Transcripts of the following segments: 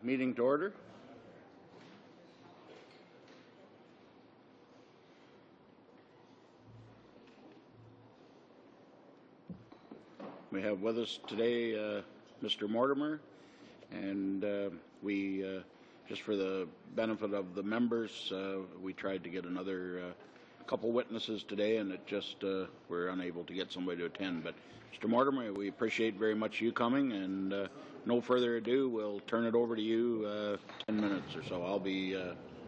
Meeting to order. We have with us today Mr. Mortimer, and just for the benefit of the members, we tried to get another couple witnesses today, and it just we're unable to get somebody to attend. But Mr. Mortimer, we appreciate very much you coming, and no further ado, we'll turn it over to you 10 minutes or so. I'll be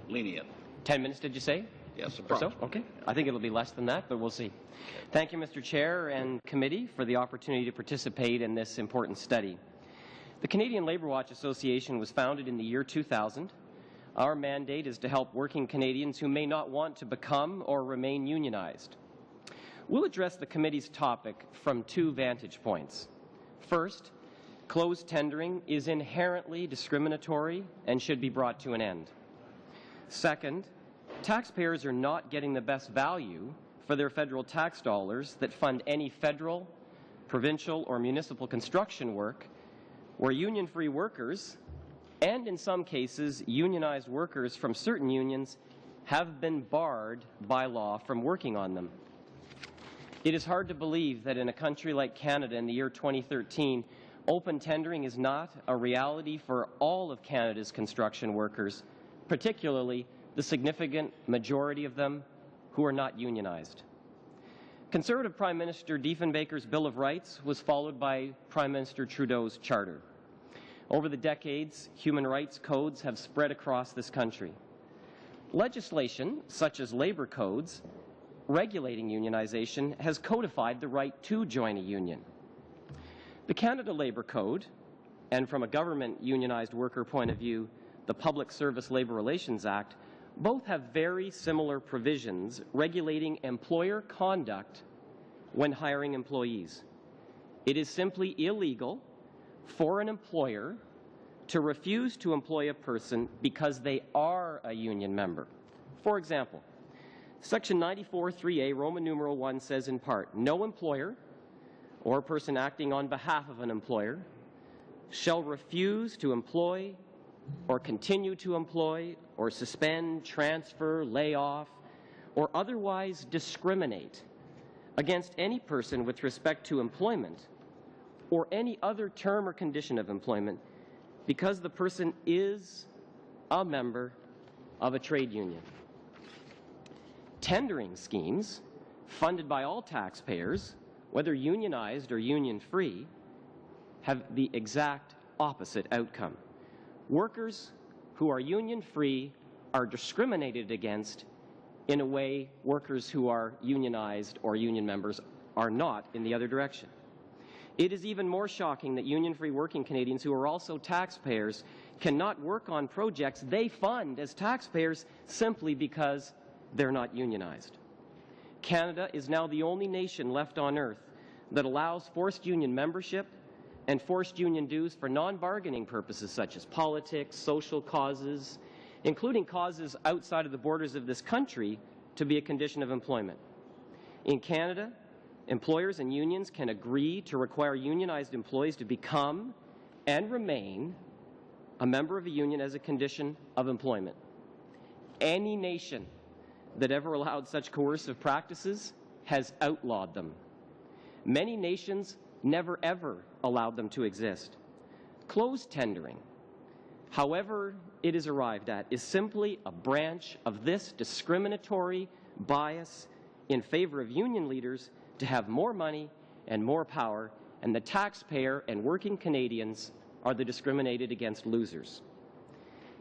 lenient. 10 minutes, did you say? Yes, or so? Okay. I think it'll be less than that, but we'll see. Thank you, Mr. Chair and committee, for the opportunity to participate in this important study. The Canadian Labour Watch Association was founded in the year 2000. Our mandate is to help working Canadians who may not want to become or remain unionized. We'll address the committee's topic from two vantage points. First, closed tendering is inherently discriminatory and should be brought to an end. Second, taxpayers are not getting the best value for their federal tax dollars that fund any federal, provincial, or municipal construction work where union-free workers, and in some cases unionized workers from certain unions, have been barred by law from working on them. It is hard to believe that in a country like Canada in the year 2013, open tendering is not a reality for all of Canada's construction workers, particularly the significant majority of them who are not unionized. Conservative Prime Minister Diefenbaker's Bill of Rights was followed by Prime Minister Trudeau's Charter. Over the decades, human rights codes have spread across this country. Legislation, such as labor codes, regulating unionization, has codified the right to join a union. The Canada Labour Code, and from a government unionized worker point of view, the Public Service Labour Relations Act, both have very similar provisions regulating employer conduct when hiring employees. It is simply illegal for an employer to refuse to employ a person because they are a union member. For example, Section 94(3)(a), Roman numeral 1 says in part, no employer or person acting on behalf of an employer shall refuse to employ or continue to employ or suspend, transfer, lay off, or otherwise discriminate against any person with respect to employment or any other term or condition of employment because the person is a member of a trade union. Tendering schemes funded by all taxpayers, whether unionized or union-free, have the exact opposite outcome. Workers who are union-free are discriminated against in a way workers who are unionized or union members are not in the other direction. It is even more shocking that union-free working Canadians who are also taxpayers cannot work on projects they fund as taxpayers simply because they're not unionized. Canada is now the only nation left on earth that allows forced union membership and forced union dues for non-bargaining purposes such as politics, social causes, including causes outside of the borders of this country, to be a condition of employment. In Canada, employers and unions can agree to require unionized employees to become and remain a member of a union as a condition of employment. Any nation that ever allowed such coercive practices has outlawed them. Many nations never ever allowed them to exist. Closed tendering, however it is arrived at, is simply a branch of this discriminatory bias in favor of union leaders to have more money and more power, and the taxpayer and working Canadians are the discriminated against losers.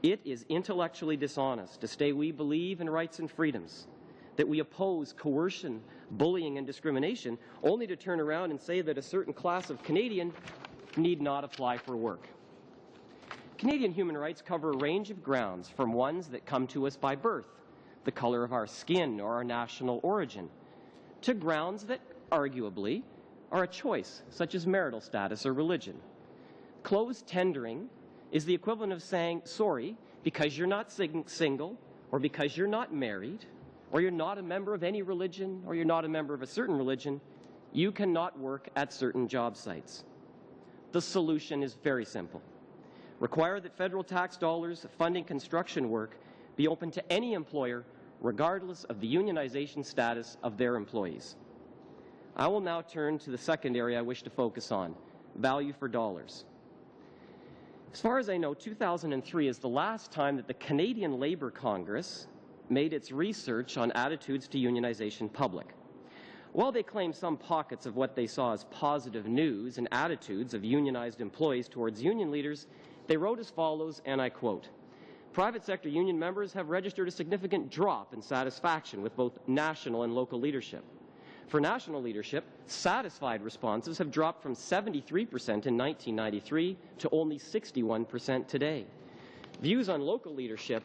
It is intellectually dishonest to say we believe in rights and freedoms, that we oppose coercion, bullying, and discrimination, only to turn around and say that a certain class of Canadian need not apply for work. Canadian human rights cover a range of grounds, from ones that come to us by birth, the color of our skin or our national origin, to grounds that arguably are a choice, such as marital status or religion. Closed tendering is the equivalent of saying, sorry, because you're not single, or because you're not married, or you're not a member of any religion, or you're not a member of a certain religion, you cannot work at certain job sites. The solution is very simple. require that federal tax dollars funding construction work be open to any employer, regardless of the unionization status of their employees. I will now turn to the second area I wish to focus on, value for dollars. As far as I know, 2003 is the last time that the Canadian Labour Congress made its research on attitudes to unionization public. While they claim some pockets of what they saw as positive news and attitudes of unionized employees towards union leaders, they wrote as follows, and I quote, "Private sector union members have registered a significant drop in satisfaction with both national and local leadership. For national leadership, satisfied responses have dropped from 73% in 1993 to only 61% today. Views on local leadership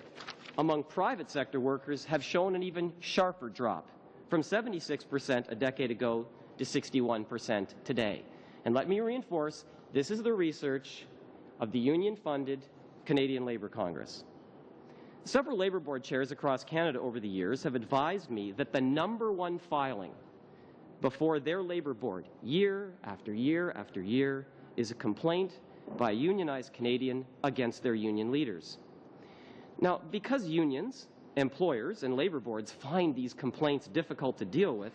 among private sector workers have shown an even sharper drop, from 76% a decade ago to 61% today." And let me reinforce, this is the research of the union-funded Canadian Labour Congress. Several Labour Board chairs across Canada over the years have advised me that the #1 filing before their Labour Board, year after year after year, is a complaint by a unionized Canadian against their union leaders. Now, because unions, employers, and Labour Boards find these complaints difficult to deal with,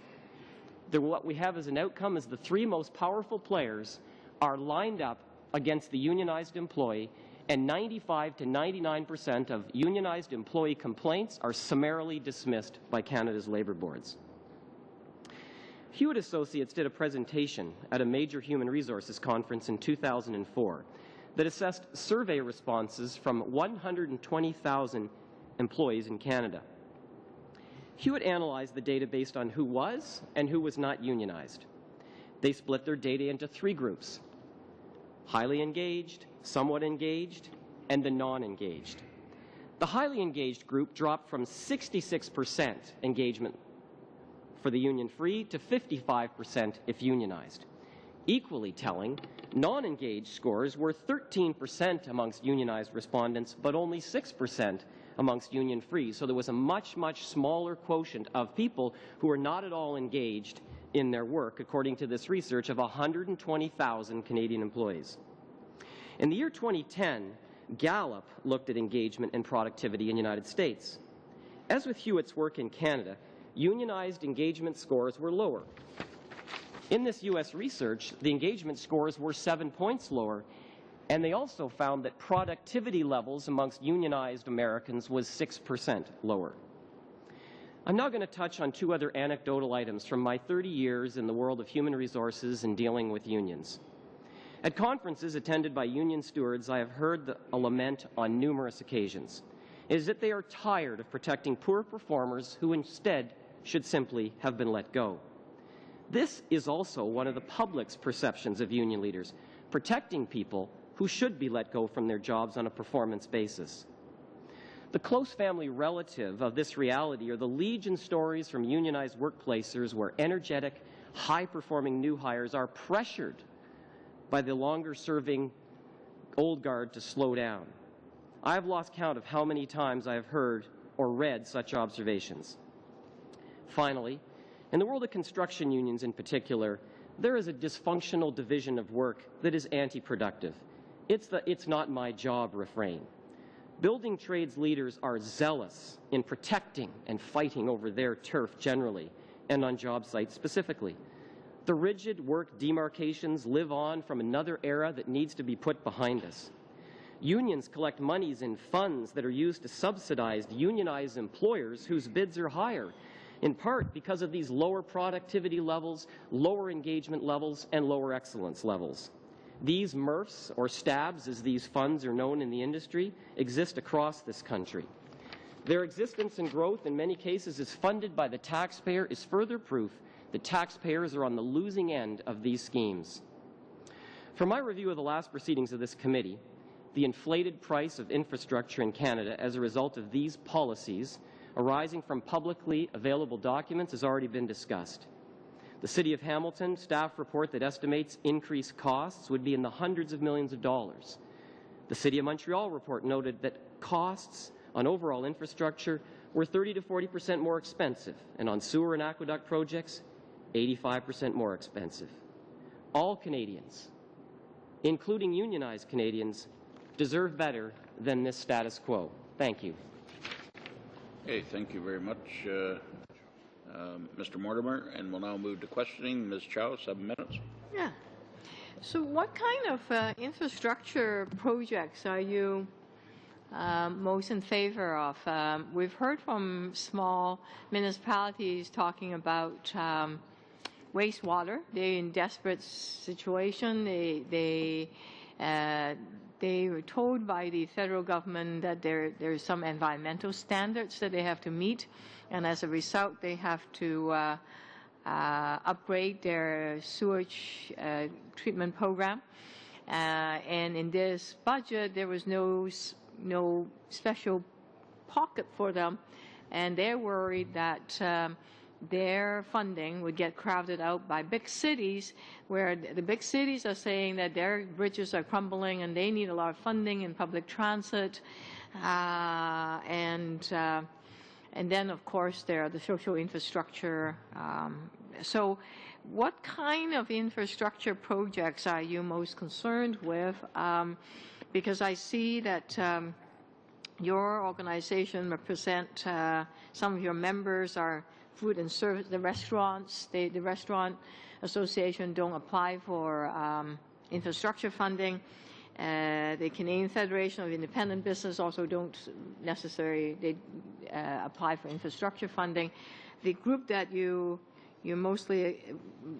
what we have as an outcome is the three most powerful players are lined up against the unionized employee, and 95 to 99% of unionized employee complaints are summarily dismissed by Canada's Labour Boards. Hewitt Associates did a presentation at a major human resources conference in 2004 that assessed survey responses from 120,000 employees in Canada. Hewitt analyzed the data based on who was and who was not unionized. They split their data into three groups: highly engaged, somewhat engaged, and the non-engaged. The highly engaged group dropped from 66% engagement for the union-free to 55% if unionized. Equally telling, non-engaged scores were 13% amongst unionized respondents, but only 6% amongst union-free. So there was a much, much smaller quotient of people who were not at all engaged in their work, according to this research of 120,000 Canadian employees. In the year 2010, Gallup looked at engagement and productivity in the United States. As with Hewitt's work in Canada, unionized engagement scores were lower. In this U.S. research, the engagement scores were 7 points lower, and they also found that productivity levels amongst unionized Americans was 6% lower. I'm now going to touch on two other anecdotal items from my 30 years in the world of human resources and dealing with unions. At conferences attended by union stewards, I have heard a lament on numerous occasions. It is that they are tired of protecting poor performers who instead should simply have been let go. This is also one of the public's perceptions of union leaders, protecting people who should be let go from their jobs on a performance basis. The close family relative of this reality are the legion stories from unionized workplaces where energetic, high-performing new hires are pressured by the longer-serving old guard to slow down. I have lost count of how many times I have heard or read such observations. Finally, in the world of construction unions in particular, there is a dysfunctional division of work that is anti-productive. It's the "it's not my job" refrain. Building trades leaders are zealous in protecting and fighting over their turf generally, and on job sites specifically. The rigid work demarcations live on from another era that needs to be put behind us. Unions collect monies in funds that are used to subsidize unionized employers whose bids are higher, in part because of these lower productivity levels, lower engagement levels, and lower excellence levels. These MRFs, or stabs as these funds are known in the industry, exist across this country. Their existence and growth in many cases is funded by the taxpayer is further proof that taxpayers are on the losing end of these schemes. From my review of the last proceedings of this committee, the inflated price of infrastructure in Canada as a result of these policies arising from publicly available documents has already been discussed. The City of Hamilton staff report that estimates increased costs would be in the hundreds of millions of dollars. The City of Montreal report noted that costs on overall infrastructure were 30 to 40% more expensive, and on sewer and aqueduct projects, 85% more expensive. All Canadians, including unionized Canadians, deserve better than this status quo. Thank you. Okay, thank you very much, Mr. Mortimer. And we'll now move to questioning. Ms. Chow, 7 minutes. Yeah. So what kind of infrastructure projects are you most in favor of? We've heard from small municipalities talking about wastewater. They're in desperate situation. They were told by the federal government that there's some environmental standards that they have to meet, and as a result, they have to upgrade their sewage treatment program. And in this budget, there was no special pocket for them, and they're worried that their funding would get crowded out by big cities, where the big cities are saying that their bridges are crumbling and they need a lot of funding in public transit. And then, of course, there are the social infrastructure. So what kind of infrastructure projects are you most concerned with? Because I see that your organization represent some of your members are food and service, the restaurants. The Restaurant Association don't apply for infrastructure funding. The Canadian Federation of Independent Business also don't necessarily apply for infrastructure funding. The group that you mostly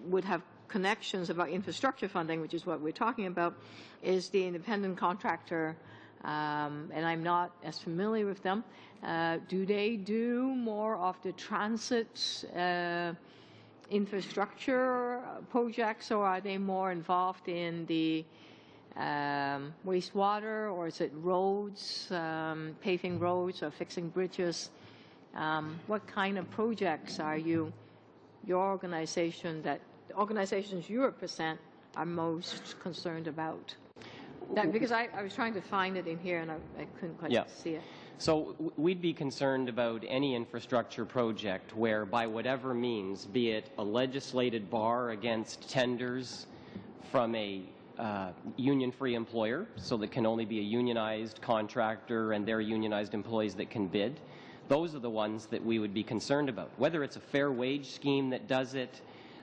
would have connections about infrastructure funding, which is what we're talking about, is the independent contractor, and I'm not as familiar with them. Do they do more of the transit infrastructure projects, or are they more involved in the wastewater, or is it roads, paving roads or fixing bridges? What kind of projects are your organization, that the organizations you represent, are most concerned about? Because I was trying to find it in here and I couldn't quite see it. So we'd be concerned about any infrastructure project where, by whatever means, be it a legislated bar against tenders from a union-free employer, so that can only be a unionized contractor and their unionized employees that can bid, those are the ones that we would be concerned about. Whether it's a fair wage scheme that does it,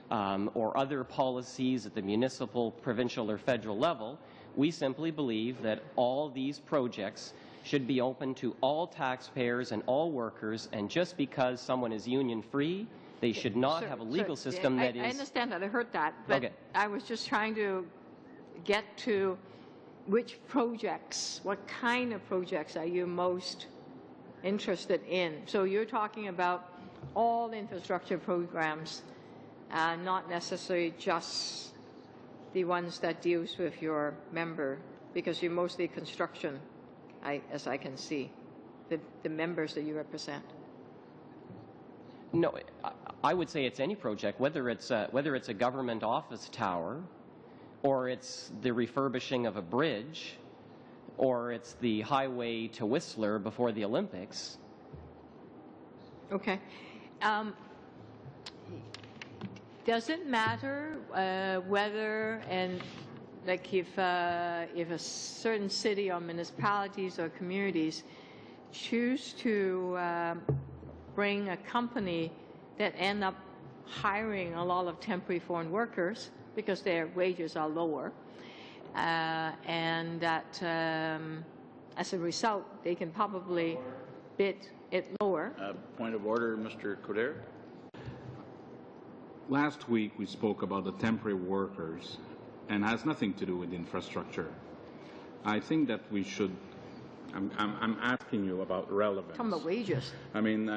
or other policies at the municipal, provincial, or federal level, we simply believe that all these projects should be open to all taxpayers and all workers, and just because someone is union-free, they should not have a legal system that is... I understand that. I heard that. But I was just trying to get to which projects, what kind of projects are you most interested in? So you're talking about all infrastructure programs, not necessarily just the ones that deals with your member, because you're mostly construction, as I can see, the members that you represent. No, I would say it's any project, whether it's a government office tower, or it's the refurbishing of a bridge, or it's the highway to Whistler before the Olympics. Okay. Does it matter whether, and like if a certain city or municipalities or communities choose to bring a company that end up hiring a lot of temporary foreign workers because their wages are lower, and that as a result they can probably bid it lower? Point of order, Mr. Coder. Last week we spoke about the temporary workers, and has nothing to do with infrastructure. I think that we should, I'm asking you about relevance. Talking about wages. I mean,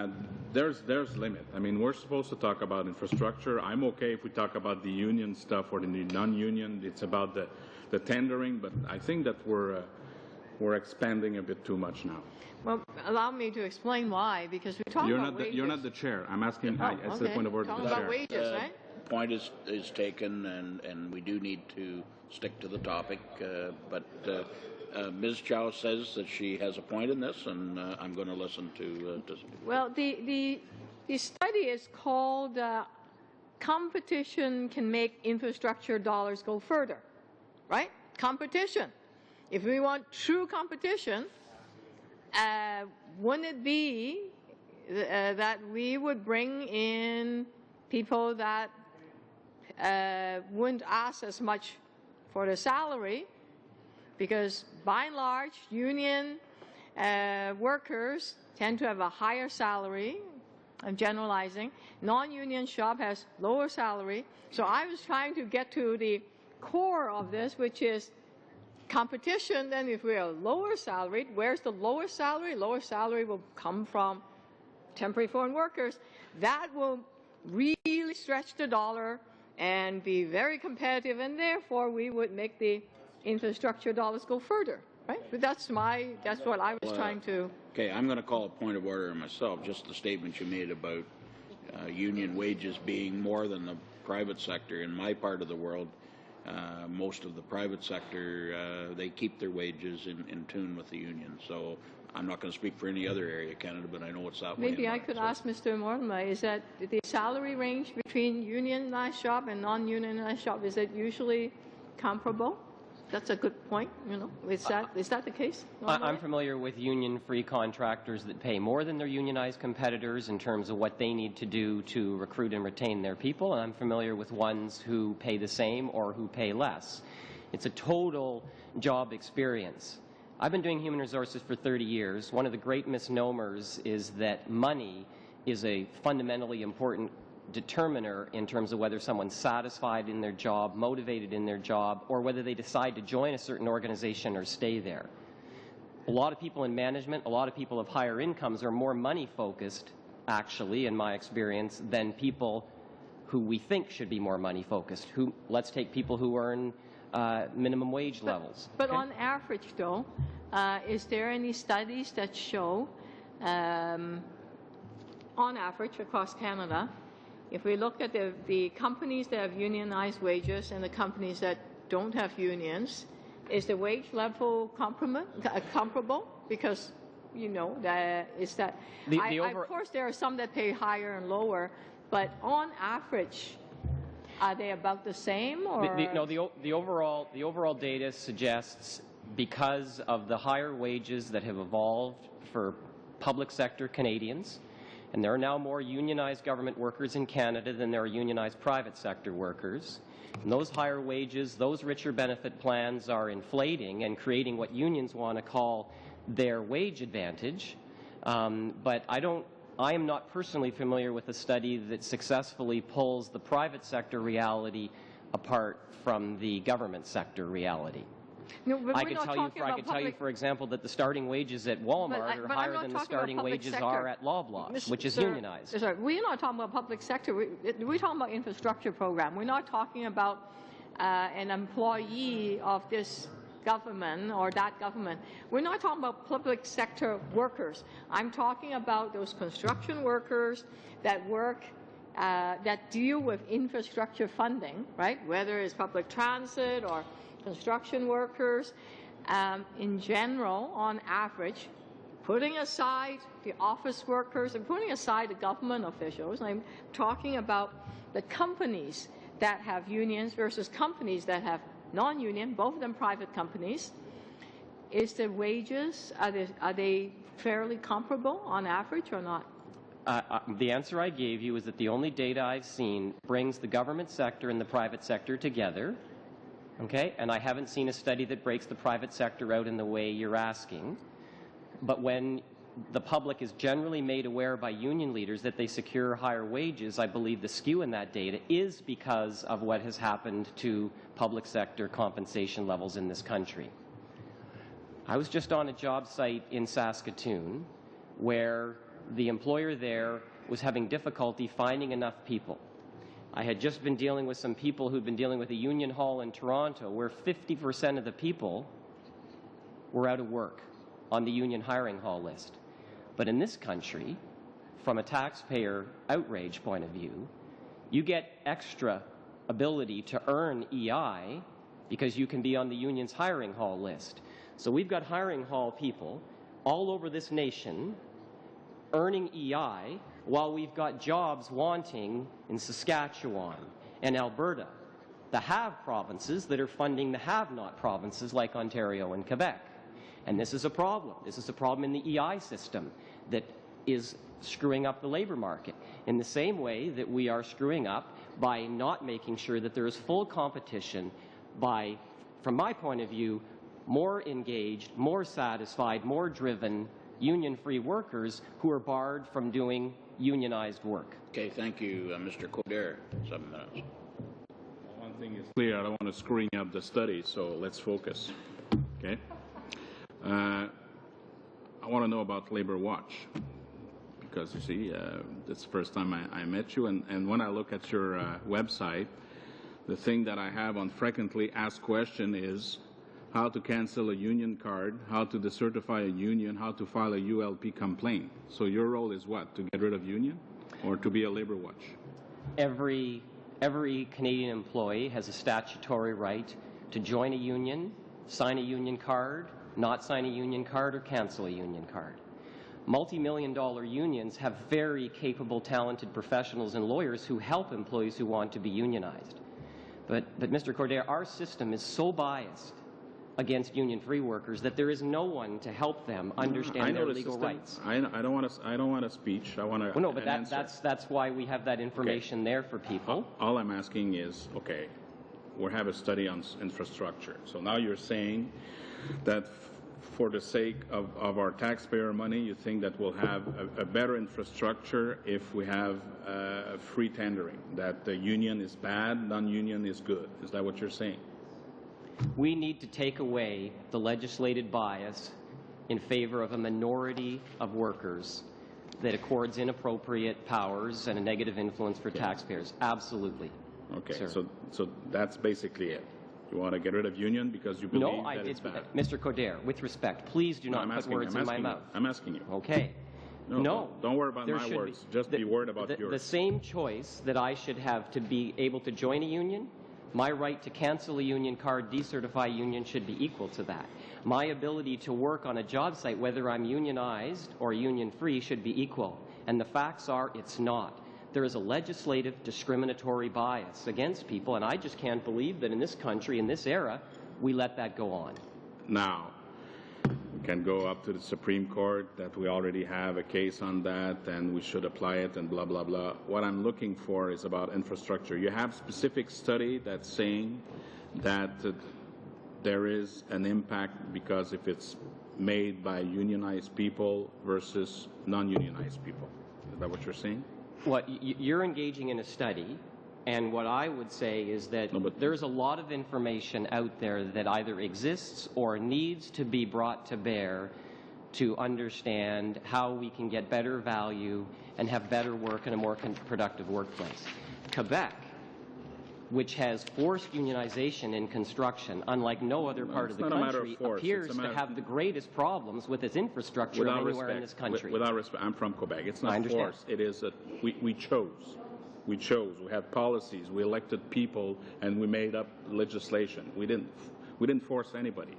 there's limit. I mean, we're supposed to talk about infrastructure. I'm okay if we talk about the union stuff or the non-union. It's about the tendering, but I think that we're expanding a bit too much now. Well, allow me to explain why, because we're talking about wages. You're not the chair. I'm asking, it's the point of order to the chair. Talking about wages, right? Point is taken, and we do need to stick to the topic. But Ms. Chow says that she has a point in this, and I'm going to listen to. Well, the study is called "Competition Can Make Infrastructure Dollars Go Further," right? Competition. if we want true competition, wouldn't it be that we would bring in people that wouldn't ask as much for the salary? Because by and large, union workers tend to have a higher salary. I'm generalizing. Non-union shop has lower salary. So I was trying to get to the core of this, which is competition. Then if we are lower salaried, where's the lower salary? Lower salary will come from temporary foreign workers. That will really stretch the dollar and be very competitive, and therefore we would make the infrastructure dollars go further, right? But that's what I was trying to. Okay, I'm going to call a point of order myself. Just the statement you made about union wages being more than the private sector. In my part of the world, most of the private sector, they keep their wages in tune with the union. So I'm not going to speak for any other area of Canada, but I know it's that way. Maybe I could ask Mr. Mortimer, is that the salary range between unionized shop and non-unionized shop, is it usually comparable? That's a good point, you know. Is that the case? I'm familiar with union-free contractors that pay more than their unionized competitors in terms of what they need to do to recruit and retain their people, and I'm familiar with ones who pay the same or who pay less. It's a total job experience. I've been doing human resources for 30 years. One of the great misnomers is that money is a fundamentally important determiner in terms of whether someone's satisfied in their job, motivated in their job, or whether they decide to join a certain organization or stay there. A lot of people in management, a lot of people of higher incomes are more money focused, actually, in my experience, than people who we think should be more money focused. Let's take people who earn minimum wage levels. But on average, though, is there any studies that show, on average across Canada, if we look at the companies that have unionized wages and the companies that don't have unions, is the wage level comparable? Because, you know, of course, there are some that pay higher and lower, but on average, are they about the same? Or? The overall data suggests, because of the higher wages that have evolved for public sector Canadians, and there are now more unionized government workers in Canada than there are unionized private sector workers. And those higher wages, those richer benefit plans are inflating and creating what unions want to call their wage advantage. But I am not personally familiar with a study that successfully pulls the private sector reality apart from the government sector reality. No, but I could tell you, for example, that the starting wages at Walmart are higher than the starting wages are at Loblaws, which is unionized. Sorry, we're not talking about public sector. We're talking about infrastructure program. We're not talking about an employee of this government or that government. We're not talking about public sector workers. I'm talking about those construction workers that work, that deal with infrastructure funding, right? Whether it's public transit or construction workers, in general, on average, putting aside the office workers and putting aside the government officials, I'm talking about the companies that have unions versus companies that have non-union, both of them private companies. Is the wages, are they fairly comparable on average or not? The answer I gave you is that the only data I've seen brings the government sector and the private sector together. Okay, and I haven't seen a study that breaks the private sector out in the way you're asking. But when the public is generally made aware by union leaders that they secure higher wages, I believe the skew in that data is because of what has happened to public sector compensation levels in this country. I was just on a job site in Saskatoon where the employer there was having difficulty finding enough people. I had just been dealing with some people who'd been dealing with a union hall in Toronto where 50% of the people were out of work on the union hiring hall list. But in this country, from a taxpayer outrage point of view, you get extra ability to earn EI because you can be on the union's hiring hall list. So we've got hiring hall people all over this nation earning EI while we've got jobs wanting in Saskatchewan and Alberta the have provinces that are funding the have-not provinces like Ontario and Quebec. And this is a problem. This is a problem in the EI system that is screwing up the labor market in the same way that we are screwing up by not making sure that there is full competition by, from my point of view, more engaged, more satisfied, more driven union-free workers who are barred from doing unionized work. Okay, thank you, Mr. Coder. 7 minutes. One thing is clear, I don't want to screwing up the study, so let's focus. Okay? I want to know about Labor Watch, because you see, it's the first time I met you, and when I look at your website, the thing that I have on frequently asked question is how to cancel a union card, how to decertify a union, how to file a ULP complaint. So your role is what? To get rid of union or to be a Labor Watch? Every Canadian employee has a statutory right to join a union, sign a union card, not sign a union card, or cancel a union card. Multi-million-dollar unions have very capable, talented professionals and lawyers who help employees who want to be unionized. But Mr. Cordair, our system is so biased against union-free workers that there is no one to help them understand their legal rights. I don't want a speech. I want well, no, but that's why we have that information there for people. All I'm asking is, okay, we have a study on infrastructure. So now you're saying that for the sake of our taxpayer money, you think that we'll have a better infrastructure if we have free tendering, that the union is bad, non-union is good. Is that what you're saying? We need to take away the legislated bias in favor of a minority of workers that accords inappropriate powers and a negative influence for taxpayers. Absolutely. Okay, sir. so that's basically it. You want to get rid of union because you believe that it's bad? Mr. Coder, with respect, please do not put words in my mouth. I'm asking you. Okay. No. Don't worry about my words. Just be worried about yours. The same choice that I should have to be able to join a union, my right to cancel a union card, decertify a union should be equal to that. My ability to work on a job site, whether I'm unionized or union-free, should be equal. And the facts are it's not. There is a legislative discriminatory bias against people, and I just can't believe that in this country, in this era, we let that go on. Now, we can go up to the Supreme Court that we already have a case on that and we should apply it and blah, blah, blah. What I'm looking for is about infrastructure. You have specific study that's saying that there is an impact because if it's made by unionized people versus non-unionized people. Is that what you're saying? What you're engaging in a study, and what I would say is that there's a lot of information out there that either exists or needs to be brought to bear to understand how we can get better value and have better work and a more productive workplace. Quebec, which has forced unionization in construction, unlike no other part of the country, appears to have the greatest problems with its infrastructure of anywhere in this country. Without respect, I'm from Quebec. It's not forced. It is we chose. We chose. We had policies. We elected people, and we made up legislation. We didn't force anybody.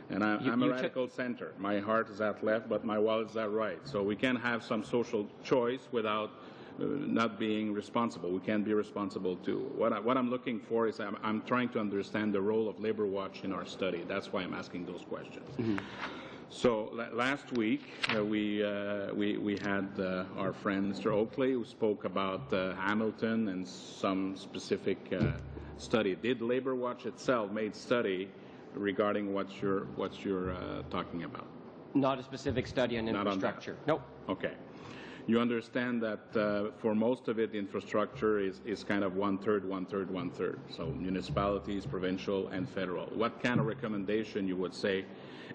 And I'm a radical center. My heart is at left, but my wallet is at right. So we can have some social choice without not being responsible. We can be responsible too. What I'm looking for is I'm trying to understand the role of Labor Watch in our study. That's why I'm asking those questions. Mm-hmm. So last week we had our friend Mr. Oakley who spoke about Hamilton and some specific study. Did Labor Watch itself made study regarding what you're talking about? Not a specific study on infrastructure. Nope. Okay. You understand that for most of it, infrastructure is kind of one-third. So municipalities, provincial, and federal. What kind of recommendation you would say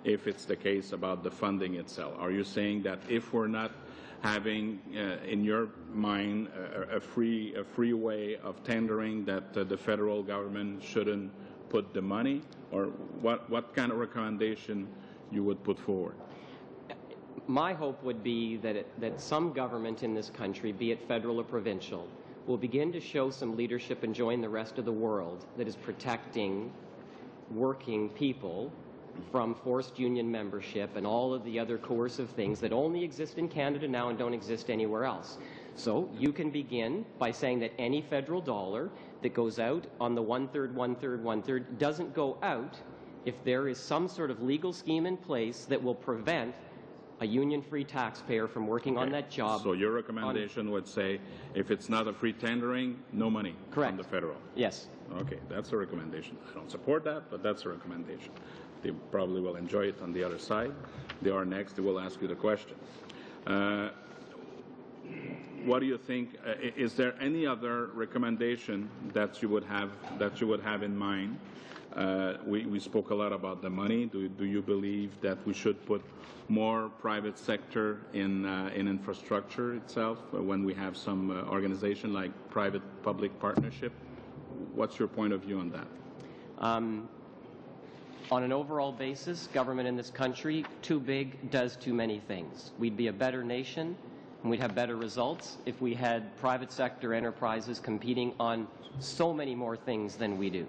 if it's the case about the funding itself? Are you saying that if we're not having, in your mind, a free way of tendering, that the federal government shouldn't put the money? Or what kind of recommendation you would put forward? My hope would be that some government in this country, be it federal or provincial, will begin to show some leadership and join the rest of the world that is protecting working people from forced union membership and all of the other coercive things that only exist in Canada now and don't exist anywhere else. So you can begin by saying that any federal dollar that goes out on the one-third, one-third, one-third doesn't go out if there is some sort of legal scheme in place that will prevent a union-free taxpayer from working on that job. So your recommendation would say, if it's not a free tendering, no money from the federal? Yes. Okay, that's a recommendation. I don't support that, but that's a recommendation. They probably will enjoy it on the other side. They are next. They will ask you the question. What do you think? Is there any other recommendation that you would have in mind? We spoke a lot about the money. Do you believe that we should put more private sector in infrastructure itself when we have some organization like private-public partnership? What's your point of view on that? On an overall basis, government in this country, too big does too many things. We'd be a better nation and we'd have better results if we had private sector enterprises competing on so many more things than we do.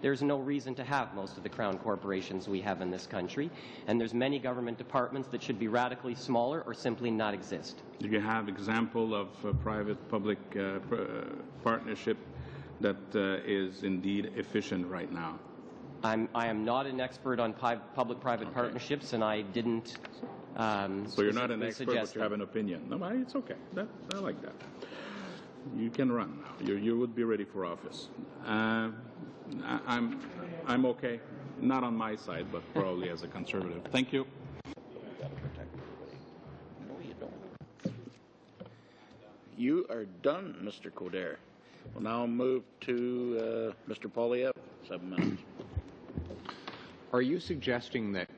There's no reason to have most of the crown corporations we have in this country, and there's many government departments that should be radically smaller or simply not exist. Do you have example of private-public partnership that is indeed efficient right now? I am not an expert on public-private partnerships, and I didn't So you're not an expert, but you have an opinion. No, it's okay. I like that. You can run now. You would be ready for office. I'm okay. Not on my side, but probably as a conservative. Thank you. You are done, Mr. Coder. We'll now move to Mr. Poilievre, 7 minutes. Are you suggesting that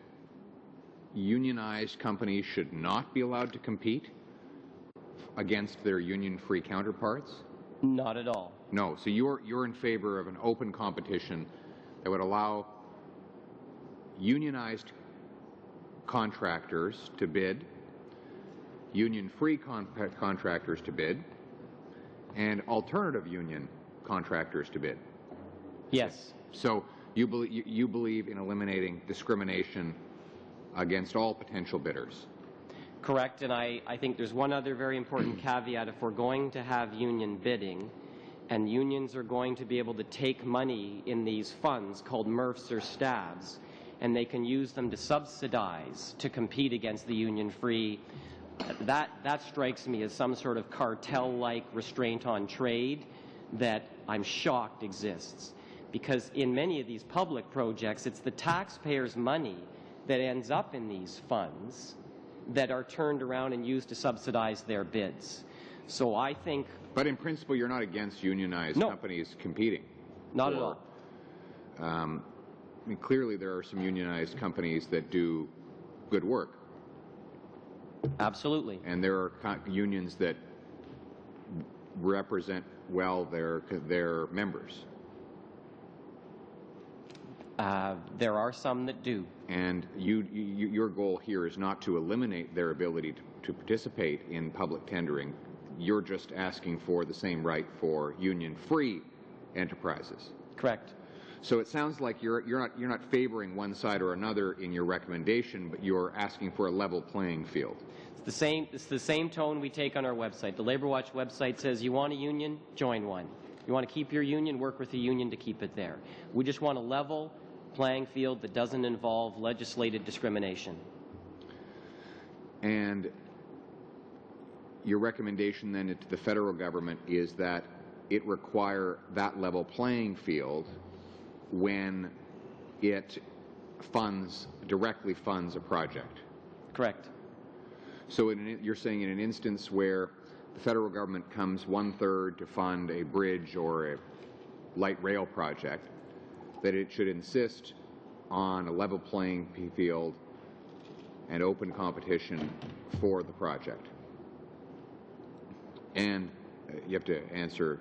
unionized companies should not be allowed to compete against their union-free counterparts? Not at all. No. So you're in favor of an open competition that would allow unionized contractors to bid, union-free contractors to bid, and alternative union contractors to bid? Yes. So you believe in eliminating discrimination against all potential bidders? Correct, and I think there's one other very important caveat. If we're going to have union bidding, and unions are going to be able to take money in these funds called MRFs or STABs, and they can use them to subsidize to compete against the union-free, that strikes me as some sort of cartel-like restraint on trade that I'm shocked exists. Because in many of these public projects, it's the taxpayers' money that ends up in these funds that are turned around and used to subsidize their bids. So I think... But in principle, you're not against unionized companies competing? Not at all. I mean, clearly there are some unionized companies that do good work. Absolutely. And there are unions that represent well their members. There are some that do. And your goal here is not to eliminate their ability to participate in public tendering. You're just asking for the same right for union-free enterprises. Correct. So it sounds like you're not favoring one side or another in your recommendation, but you're asking for a level playing field. It's the same tone we take on our website. The Labour Watch website says, you want a union? Join one. You want to keep your union? Work with the union to keep it there. We just want a level playing field that doesn't involve legislated discrimination. And your recommendation then to the federal government is that it require that level playing field when it directly funds a project. Correct. So you're saying in an instance where the federal government comes 1/3 to fund a bridge or a light rail project, that it should insist on a level playing field and open competition for the project. And you have to answer.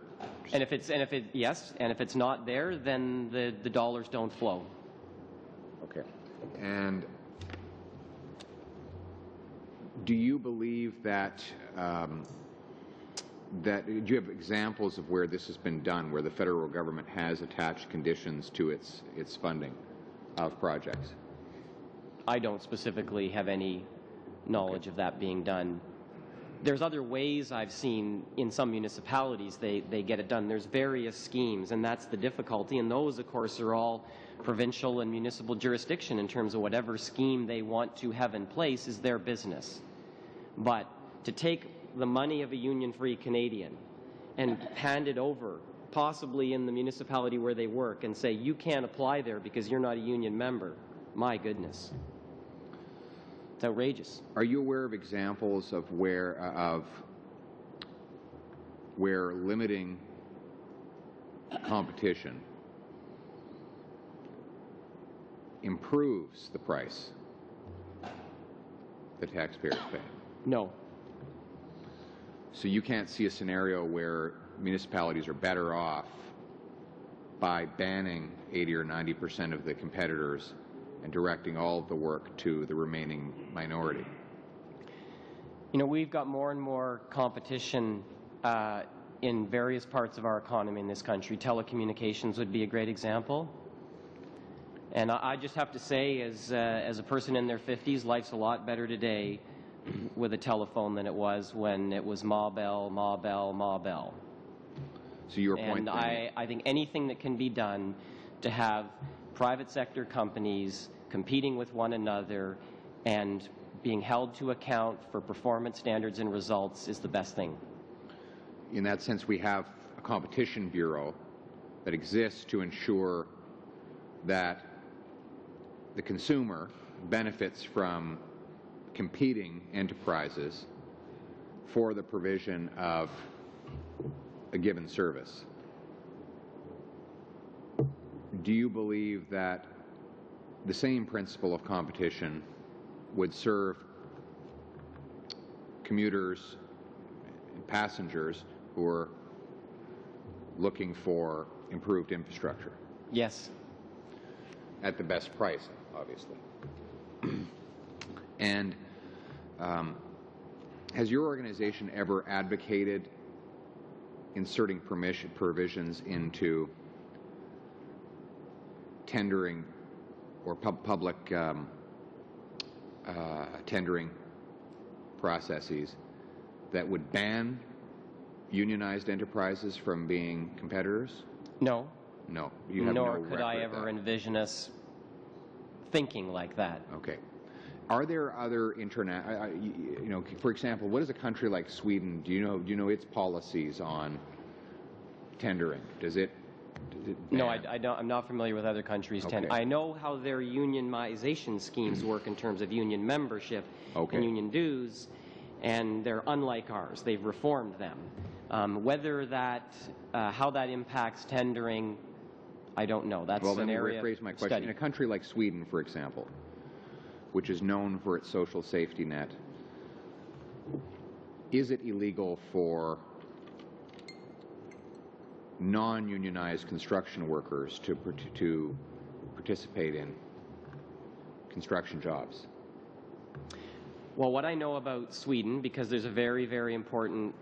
And if it's not there, then the dollars don't flow. Okay. And do you believe that do you have examples of where this has been done, where the federal government has attached conditions to its funding of projects? I don't specifically have any knowledge of that being done. There's other ways I've seen in some municipalities they get it done. There's various schemes, and that's the difficulty. And those, of course, are all provincial and municipal jurisdiction in terms of whatever scheme they want to have in place is their business. But to take the money of a union-free Canadian and hand it over, possibly in the municipality where they work, and say, you can't apply there because you're not a union member, my goodness. It's outrageous. Are you aware of examples of where limiting competition improves the price the taxpayers pay? No. So you can't see a scenario where municipalities are better off by banning 80 or 90% of the competitors and directing all of the work to the remaining minority? You know, we've got more and more competition in various parts of our economy in this country. Telecommunications would be a great example. And I just have to say, as a person in their 50s, life's a lot better today with a telephone than it was when it was Ma Bell, Ma Bell, Ma Bell. So your point And then, I think anything that can be done to have private sector companies competing with one another and being held to account for performance standards and results is the best thing. in that sense, we have a competition bureau that exists to ensure that the consumer benefits from competing enterprises for the provision of a given service. Do you believe that the same principle of competition would serve commuters and passengers who are looking for improved infrastructure? Yes. At the best price, obviously. And has your organization ever advocated inserting provisions into tendering or public tendering processes that would ban unionized enterprises from being competitors? No. No. You have Nor no could I record of ever that. envision thinking like that. Okay. Are there other for example, what is a country like Sweden? Do you know its policies on tendering? Does it No, ban? I don't. I'm not familiar with other countries' Okay. I know how their unionization schemes work in terms of union membership Okay. and union dues, and they're unlike ours. They've reformed them. Whether that, how that impacts tendering, I don't know. That's Well, let an me area rephrase my of question. study. In a country like Sweden, for example, which is known for its social safety net, is it illegal for non-unionized construction workers to participate in construction jobs? Well, what I know about Sweden, because there's a very, very important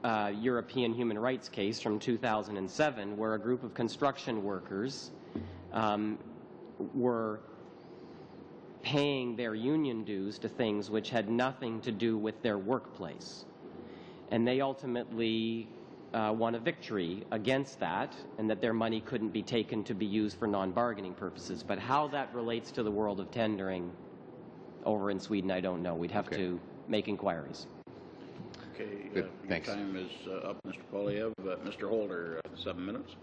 European human rights case from 2007 where a group of construction workers were paying their union dues to things which had nothing to do with their workplace. And they ultimately won a victory against that, and that their money couldn't be taken to be used for non-bargaining purposes. But how that relates to the world of tendering over in Sweden, I don't know. We'd have to make inquiries. Okay, Good. Thanks. Your time is up, Mr. Polyev. Mr. Holder, 7 minutes.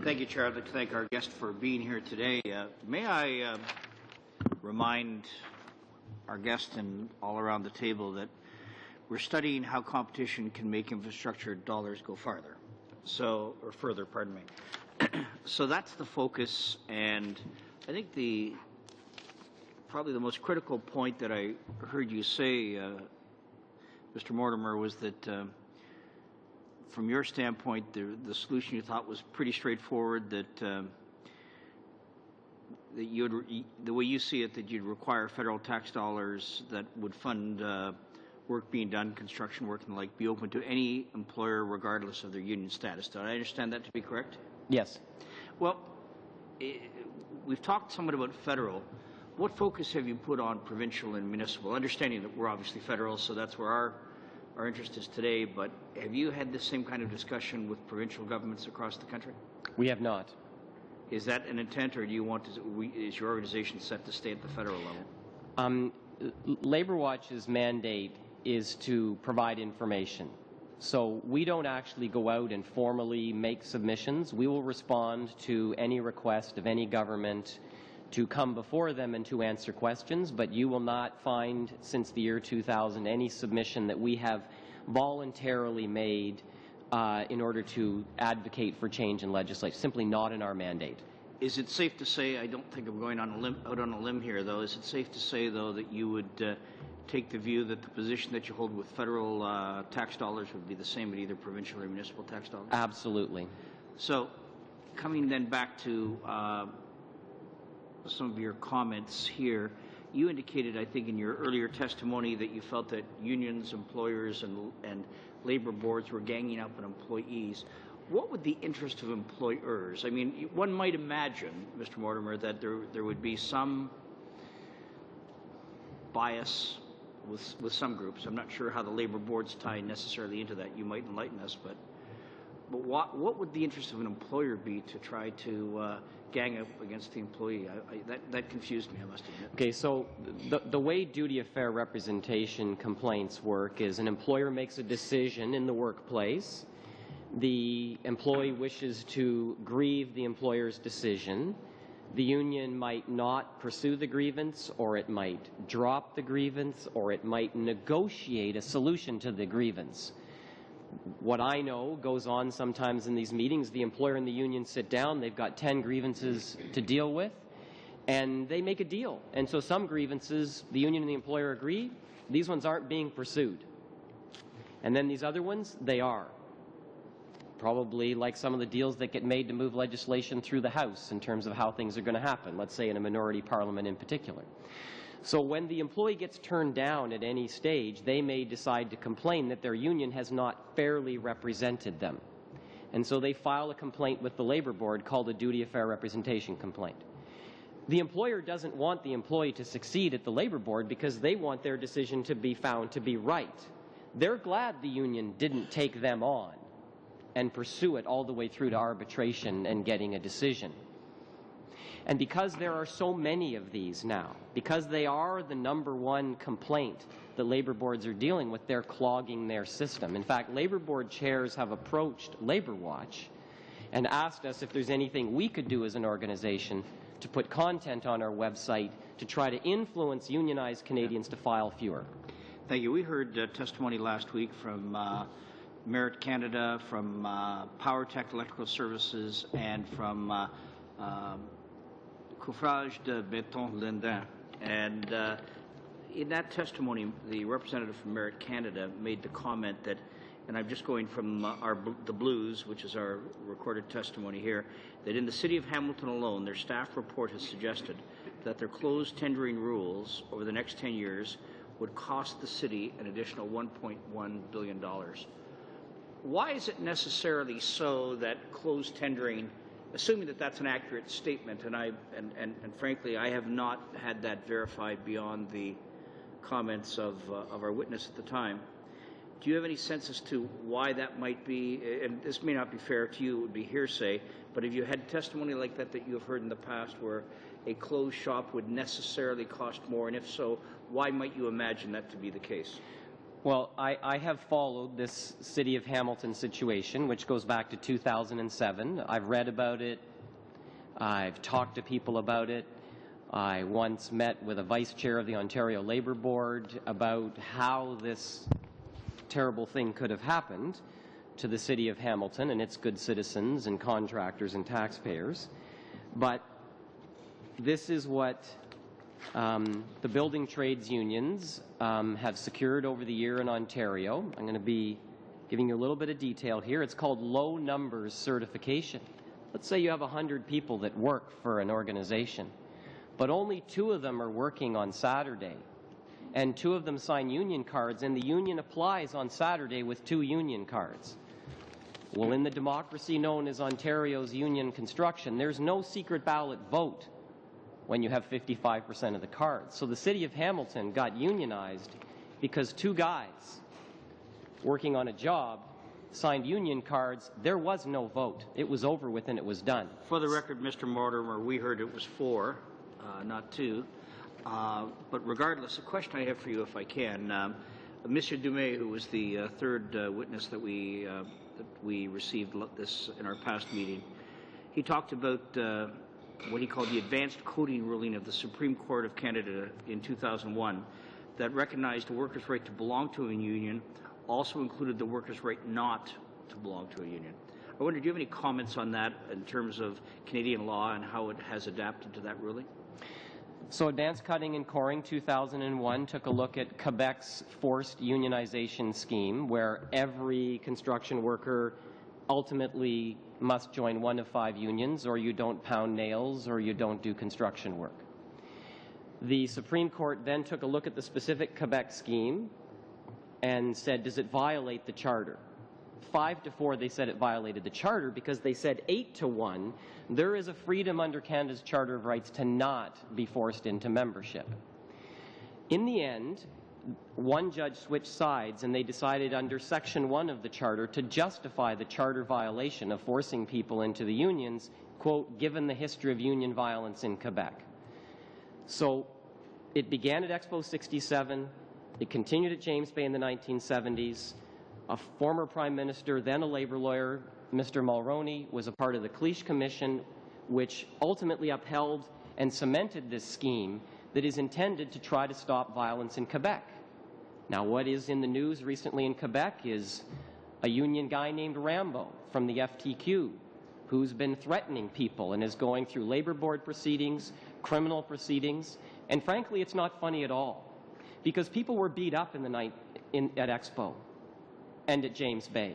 Thank you, Chair. I'd like to thank our guest for being here today. May I remind our guest and all around the table that we're studying how competition can make infrastructure dollars go farther. Or further, pardon me. So that's the focus, and I think probably the most critical point that I heard you say, Mr. Mortimer, was that from your standpoint, the solution you thought was pretty straightforward, that the way you see it, that you'd require federal tax dollars that would fund work being done, construction work and the like, be open to any employer regardless of their union status. Did I understand that to be correct? Yes. Well, we've talked somewhat about federal. What focus have you put on provincial and municipal? Understanding that we're obviously federal, so that's where our our interest is today, but have you had the same kind of discussion with provincial governments across the country? We have not. Is that an intent, or do you want to, is your organization set to stay at the federal level? Labor Watch's mandate is to provide information. So we don't actually go out and formally make submissions. We will respond to any request of any government to come before them and to answer questions, but you will not find, since the year 2000, any submission that we have voluntarily made in order to advocate for change in legislation. Simply not in our mandate. Is it safe to say, I don't think I'm going out on a limb here, though, is it safe to say, though, that you would take the view that the position that you hold with federal tax dollars would be the same with either provincial or municipal tax dollars? Absolutely. So, coming then back to some of your comments here, you indicated, I think, in your earlier testimony that you felt that unions, employers, and labor boards were ganging up on employees. What would the interest of employers? I mean, one might imagine, Mr. Mortimer, that there would be some bias with some groups. I'm not sure how the labor boards tie necessarily into that. You might enlighten us, but what would the interest of an employer be to try to gang up against the employee? That confused me, I must admit. Okay, so the way duty of fair representation complaints work is an employer makes a decision in the workplace. The employee wishes to grieve the employer's decision. The union might not pursue the grievance, or it might drop the grievance, or it might negotiate a solution to the grievance. What I know goes on sometimes in these meetings, the employer and the union sit down, they've got 10 grievances to deal with, and they make a deal. And so some grievances, the union and the employer agree, these ones aren't being pursued. And then these other ones, they are. Probably like some of the deals that get made to move legislation through the House in terms of how things are going to happen, let's say in a minority parliament in particular. So when the employee gets turned down at any stage, they may decide to complain that their union has not fairly represented them. And so they file a complaint with the labor board called a duty of fair representation complaint. The employer doesn't want the employee to succeed at the labor board because they want their decision to be found to be right. They're glad the union didn't take them on and pursue it all the way through to arbitration and getting a decision. And because there are so many of these now, because they are the #1 complaint that labor boards are dealing with, they're clogging their system. In fact, labor board chairs have approached Labor Watch and asked us if there's anything we could do as an organization to put content on our website to try to influence unionized Canadians to file fewer. Thank you. We heard testimony last week from Merit Canada, from PowerTech Electrical Services, and from Couvrage de Béton Lindin. And in that testimony, the representative from Merit Canada made the comment that, and I'm just going from the Blues, which is our recorded testimony here, that in the city of Hamilton alone, their staff report has suggested that their closed tendering rules over the next 10 years would cost the city an additional $1.1 billion. Why is it necessarily so that closed tendering, assuming that that's an accurate statement, and frankly, I have not had that verified beyond the comments of our witness at the time, do you have any sense as to why that might be? And this may not be fair to you, it would be hearsay, but have you had testimony like that you have heard in the past where a closed shop would necessarily cost more, and if so, why might you imagine that to be the case? Well, I have followed this City of Hamilton situation, which goes back to 2007. I've read about it. I've talked to people about it. I once met with a vice chair of the Ontario Labour Board about how this terrible thing could have happened to the City of Hamilton and its good citizens and contractors and taxpayers. But this is what the building trades unions have secured over the year in Ontario. I'm going to be giving you a little bit of detail here. It's called low numbers certification. Let's say you have 100 people that work for an organization, but only 2 of them are working on Saturday, and 2 of them sign union cards, and the union applies on Saturday with 2 union cards. Well, in the democracy known as Ontario's union construction, there's no secret ballot vote when you have 55% of the cards. So the City of Hamilton got unionized because 2 guys working on a job, signed union cards, there was no vote. It was over with and it was done. For the record, Mr. Mortimer, we heard it was 4, not 2. But regardless, a question I have for you, if I can. Mr. Dumais, who was the third witness that we received this in our past meeting, he talked about what he called the advanced coding ruling of the Supreme Court of Canada in 2001 that recognized the workers' right to belong to a union, also included the workers' right not to belong to a union. I wonder, do you have any comments on that in terms of Canadian law and how it has adapted to that ruling? So advanced cutting and coring 2001 took a look at Quebec's forced unionization scheme, where every construction worker ultimately must join one of 5 unions, or you don't pound nails, or you don't do construction work. The Supreme Court then took a look at the specific Quebec scheme and said, does it violate the Charter? 5-4, they said it violated the Charter because they said 8-1, there is a freedom under Canada's Charter of Rights to not be forced into membership. In the end, one judge switched sides and they decided under Section 1 of the Charter to justify the Charter violation of forcing people into the unions, quote, given the history of union violence in Quebec. So it began at Expo 67, it continued at James Bay in the 1970s. A former Prime Minister, then a Labour lawyer, Mr. Mulroney, was a part of the Cliche Commission, which ultimately upheld and cemented this scheme that is intended to try to stop violence in Quebec. Now, what is in the news recently in Quebec is a union guy named Rambo from the FTQ who's been threatening people and is going through Labour Board proceedings, criminal proceedings, and frankly, it's not funny at all because people were beat up in the night at Expo and at James Bay.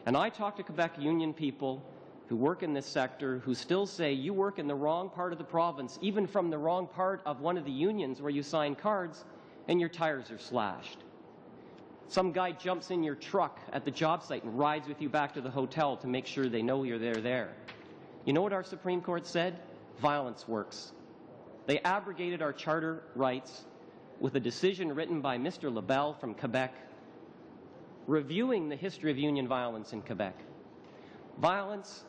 And I talk to Quebec union people who work in this sector who still say you work in the wrong part of the province, even from the wrong part of one of the unions where you sign cards, and your tires are slashed. Some guy jumps in your truck at the job site and rides with you back to the hotel to make sure they know you're there. You know what our Supreme Court said? Violence works. They abrogated our charter rights with a decision written by Mr. Lebel from Quebec, reviewing the history of union violence in Quebec. Violence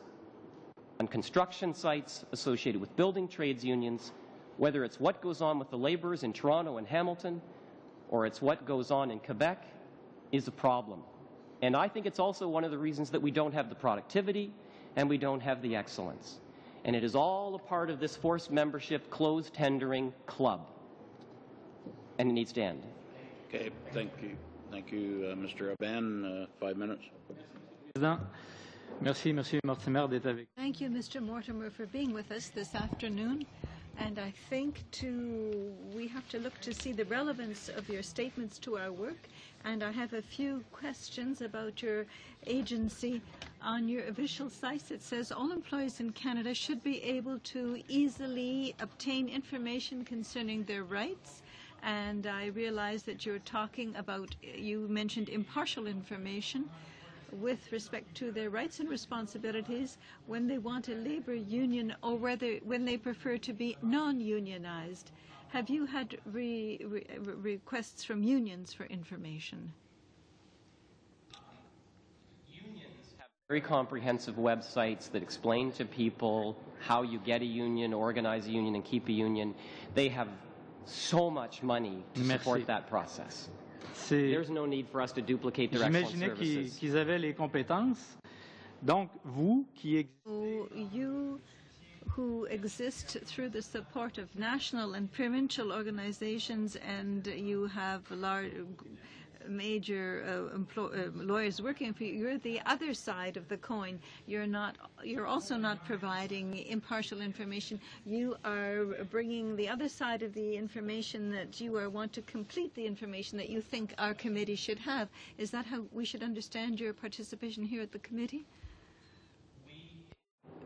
on construction sites associated with building trades unions, whether it's what goes on with the laborers in Toronto and Hamilton, or it's what goes on in Quebec, is a problem. And I think it's also one of the reasons that we don't have the productivity and we don't have the excellence. And it is all a part of this forced membership, closed tendering club. And it needs to end. Okay, thank you. Thank you, Mr. Aban. 5 minutes. Merci, Monsieur Mortimer, d'être avec. Thank you, Mr. Mortimer, for being with us this afternoon. And I think we have to look to see the relevance of your statements to our work. And I have a few questions about your agency. On your official site, it says all employees in Canada should be able to easily obtain information concerning their rights. And I realize that you're talking about, you mentioned impartial information with respect to their rights and responsibilities when they want a labor union or when they prefer to be non-unionized. Have you had requests from unions for information? Unions have very comprehensive websites that explain to people how you get a union, organize a union, and keep a union. They have so much money to support that process. There's no need for us to duplicate their excellent services. Qu'ils avaient les compétences. Donc, vous qui you who exist through the support of national and provincial organizations, and you have large, major lawyers working for you, you're the other side of the coin. You're also not providing impartial information. You are bringing the other side of the information that you want to complete the information that you think our committee should have. Is that how we should understand your participation here at the committee?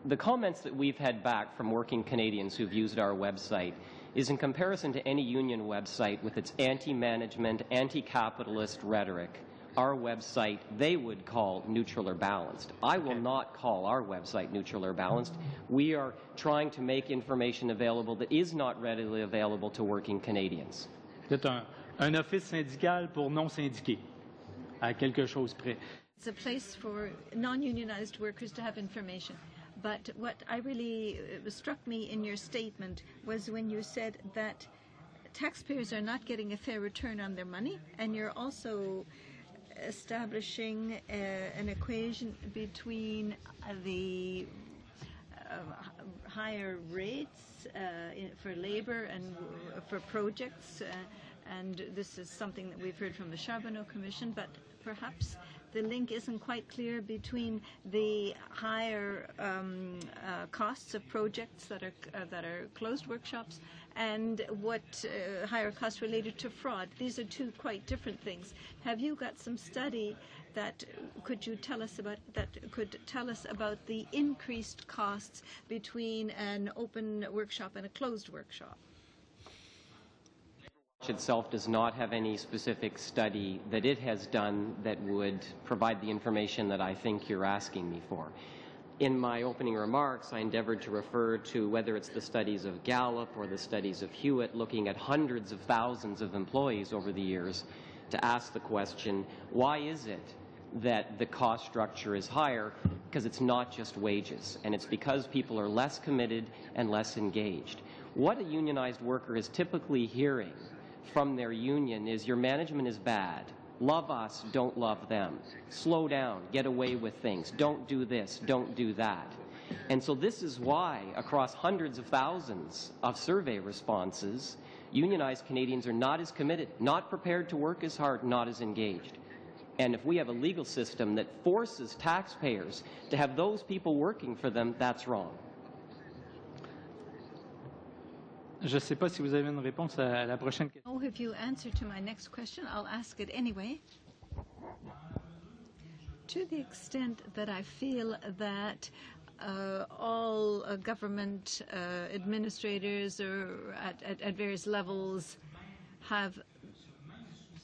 The comments that we've had back from working Canadians who've used our website is in comparison to any union website with its anti-management, anti-capitalist rhetoric. Our website, they would call neutral or balanced. I will not call our website neutral or balanced. We are trying to make information available that is not readily available to working Canadians. C'est un office syndical pour non syndiqués. à quelque chose près. It's a place for non-unionized workers to have information. But what I really struck me in your statement was when you said that taxpayers are not getting a fair return on their money, and you're also establishing an equation between the higher rates for labor and for projects, and this is something that we've heard from the Charbonneau Commission, but perhaps the link isn't quite clear between the higher costs of projects that are closed workshops and what higher costs related to fraud. These are two quite different things. Have you got some study that could tell us about the increased costs between an open workshop and a closed workshop? Itself does not have any specific study that it has done that would provide the information that I think you're asking me for. In my opening remarks, I endeavored to refer to whether it's the studies of Gallup or the studies of Hewitt looking at hundreds of thousands of employees over the years to ask the question, why is it that the cost structure is higher? Because it's not just wages, and it's because people are less committed and less engaged. What a unionized worker is typically hearing from their union is your management is bad. Love us, don't love them. Slow down, get away with things. Don't do this, don't do that. And so this is why, across hundreds of thousands of survey responses, unionized Canadians are not as committed, not prepared to work as hard, not as engaged. And if we have a legal system that forces taxpayers to have those people working for them, that's wrong. Je ne sais pas si vous avez une réponse à la prochaine question. Oh, if you answer to my next question, I'll ask it anyway. To the extent that I feel that all government administrators or at various levels have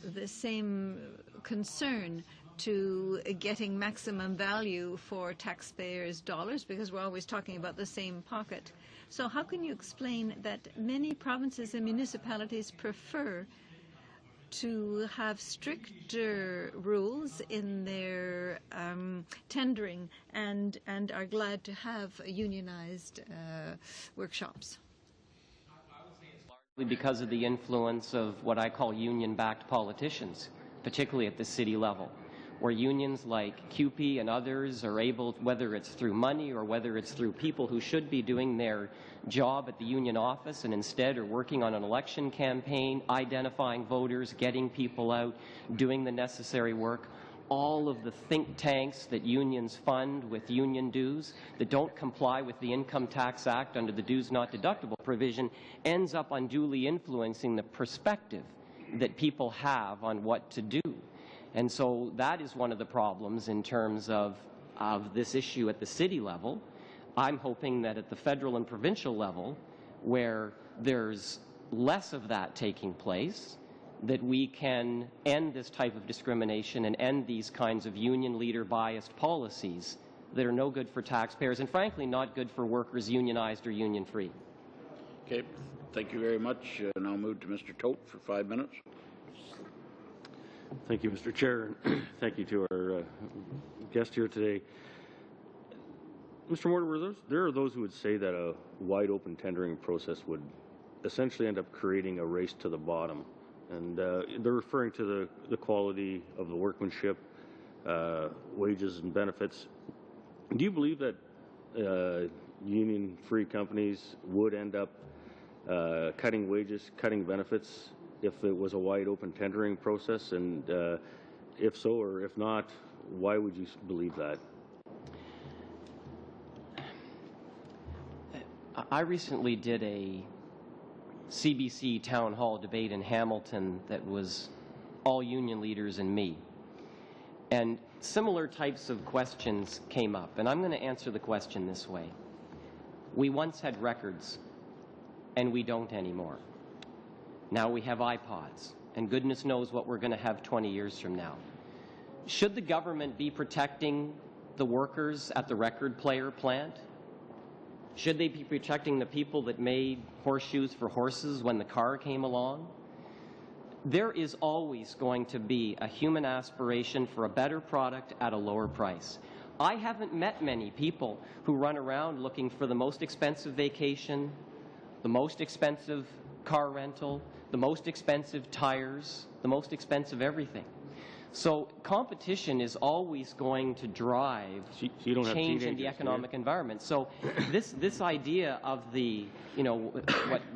the same concern to getting maximum value for taxpayers' dollars, because we're always talking about the same pocket. So how can you explain that many provinces and municipalities prefer to have stricter rules in their tendering and are glad to have unionized workshops? Because of the influence of what I call union-backed politicians, particularly at the city level, where unions like CUPE and others are able, whether it's through money or whether it's through people who should be doing their job at the union office and instead are working on an election campaign, identifying voters, getting people out, doing the necessary work. All of the think tanks that unions fund with union dues that don't comply with the Income Tax Act under the dues not deductible provision ends up unduly influencing the perspective that people have on what to do. And so that is one of the problems in terms of this issue at the city level. I'm hoping that at the federal and provincial level, where there's less of that taking place, that we can end this type of discrimination and end these kinds of union leader biased policies that are no good for taxpayers and frankly not good for workers unionized or union free. Okay, thank you very much. Now move to Mr. Tote for 5 minutes. Thank you, Mr. Chair. Thank you to our guest here today. Mr. Mortimer, there are those who would say that a wide open tendering process would essentially end up creating a race to the bottom. And they're referring to the quality of the workmanship, wages and benefits. Do you believe that union-free companies would end up cutting wages, cutting benefits if it was a wide open tendering process? And if so, or if not, why would you believe that? I recently did a CBC town hall debate in Hamilton that was all union leaders and me. And similar types of questions came up, and I'm going to answer the question this way. We once had records, and we don't anymore. Now we have iPods, and goodness knows what we're going to have 20 years from now. Should the government be protecting the workers at the record player plant? Should they be protecting the people that made horseshoes for horses when the car came along? there is always going to be a human aspiration for a better product at a lower price. I haven't met many people who run around looking for the most expensive vacation, the most expensive car rental, the most expensive tires, the most expensive everything. So competition is always going to drive change in the economic environment. So this idea of the,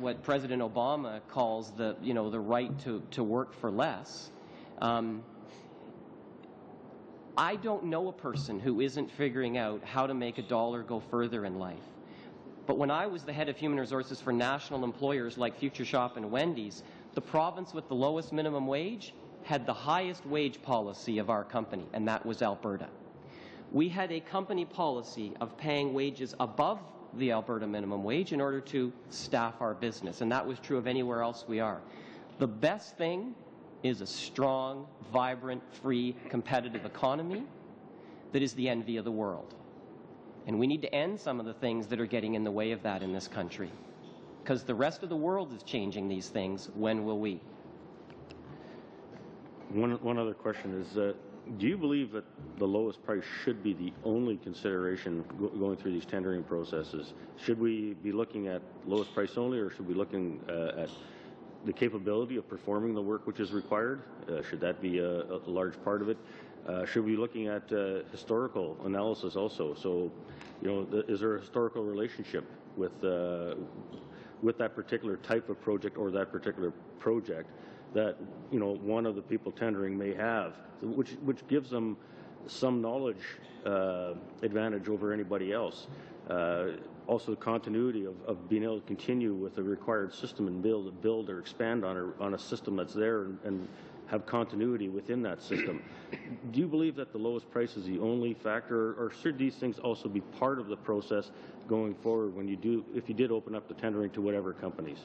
what President Obama calls the, the right to work for less, I don't know a person who isn't figuring out how to make a dollar go further in life. But when I was the head of human resources for national employers like Future Shop and Wendy's, the province with the lowest minimum wage had the highest wage policy of our company, and that was Alberta. We had a company policy of paying wages above the Alberta minimum wage in order to staff our business, and that was true of anywhere else we are. The best thing is a strong, vibrant, free, competitive economy that is the envy of the world. And we need to end some of the things that are getting in the way of that in this country. Because the rest of the world is changing these things. When will we? One other question is, do you believe that the lowest price should be the only consideration going through these tendering processes? Should we be looking at lowest price only, or should we be looking at the capability of performing the work which is required? Should that be a large part of it? Should we be looking at historical analysis also? So, is there a historical relationship with that particular type of project or that particular project that one of the people tendering may have, which gives them some knowledge advantage over anybody else? Also, the continuity of being able to continue with the required system and build or expand on a system that's there and have continuity within that system. Do you believe that the lowest price is the only factor, or should these things also be part of the process going forward if you did open up the tendering to whatever companies?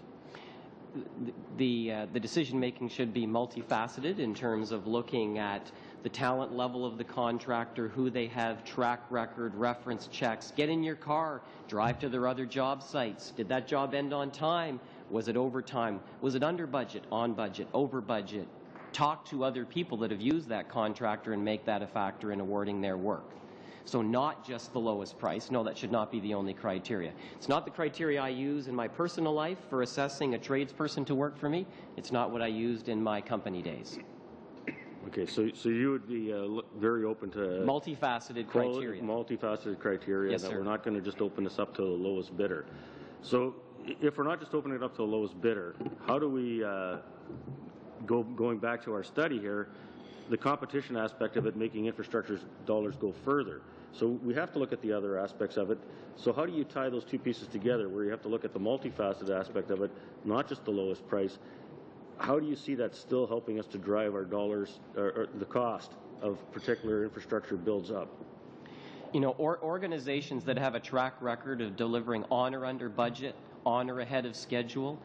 The decision-making should be multifaceted in terms of looking at the talent level of the contractor, who they have, track record, reference checks. Get in your car, drive to their other job sites. Did that job end on time? Was it overtime? Was it under budget, on budget, over budget? Talk to other people that have used that contractor and make that a factor in awarding their work. So not just the lowest price. No, that should not be the only criteria. It's not the criteria I use in my personal life for assessing a tradesperson to work for me. It's not what I used in my company days. Okay, so you would be very open to multifaceted criteria. Multifaceted criteria. Yes, that sir. We're not going to just open this up to the lowest bidder. So if we're not just opening it up to the lowest bidder, how do we going back to our study here, the competition aspect of it, making infrastructure dollars go further? So we have to look at the other aspects of it. So how do you tie those two pieces together, where you have to look at the multifaceted aspect of it, not just the lowest price? How do you see that still helping us to drive our dollars, or the cost of particular infrastructure builds up? Organizations that have a track record of delivering on or under budget, on or ahead of schedule,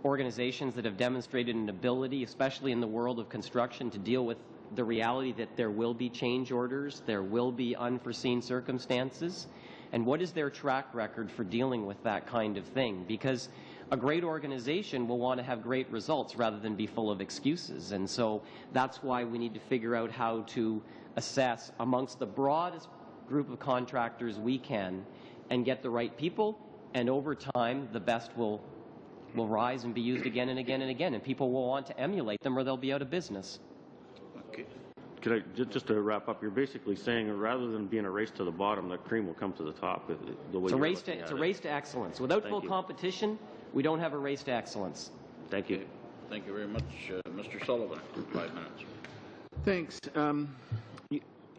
organizations that have demonstrated an ability, especially in the world of construction, to deal with the reality that there will be change orders, there will be unforeseen circumstances, and what is their track record for dealing with that kind of thing? Because a great organization will want to have great results rather than be full of excuses, and so that's why we need to figure out how to assess amongst the broadest group of contractors we can and get the right people, and over time the best will rise and be used again and again and again, and people will want to emulate them or they'll be out of business. Okay. Could I, just to wrap up, you're basically saying rather than being a race to the bottom, the cream will come to the top. The way It's a race to excellence. Without full competition, we don't have a race to excellence. Thank you. Thank you very much. Mr. Sullivan, 5 minutes. Thanks.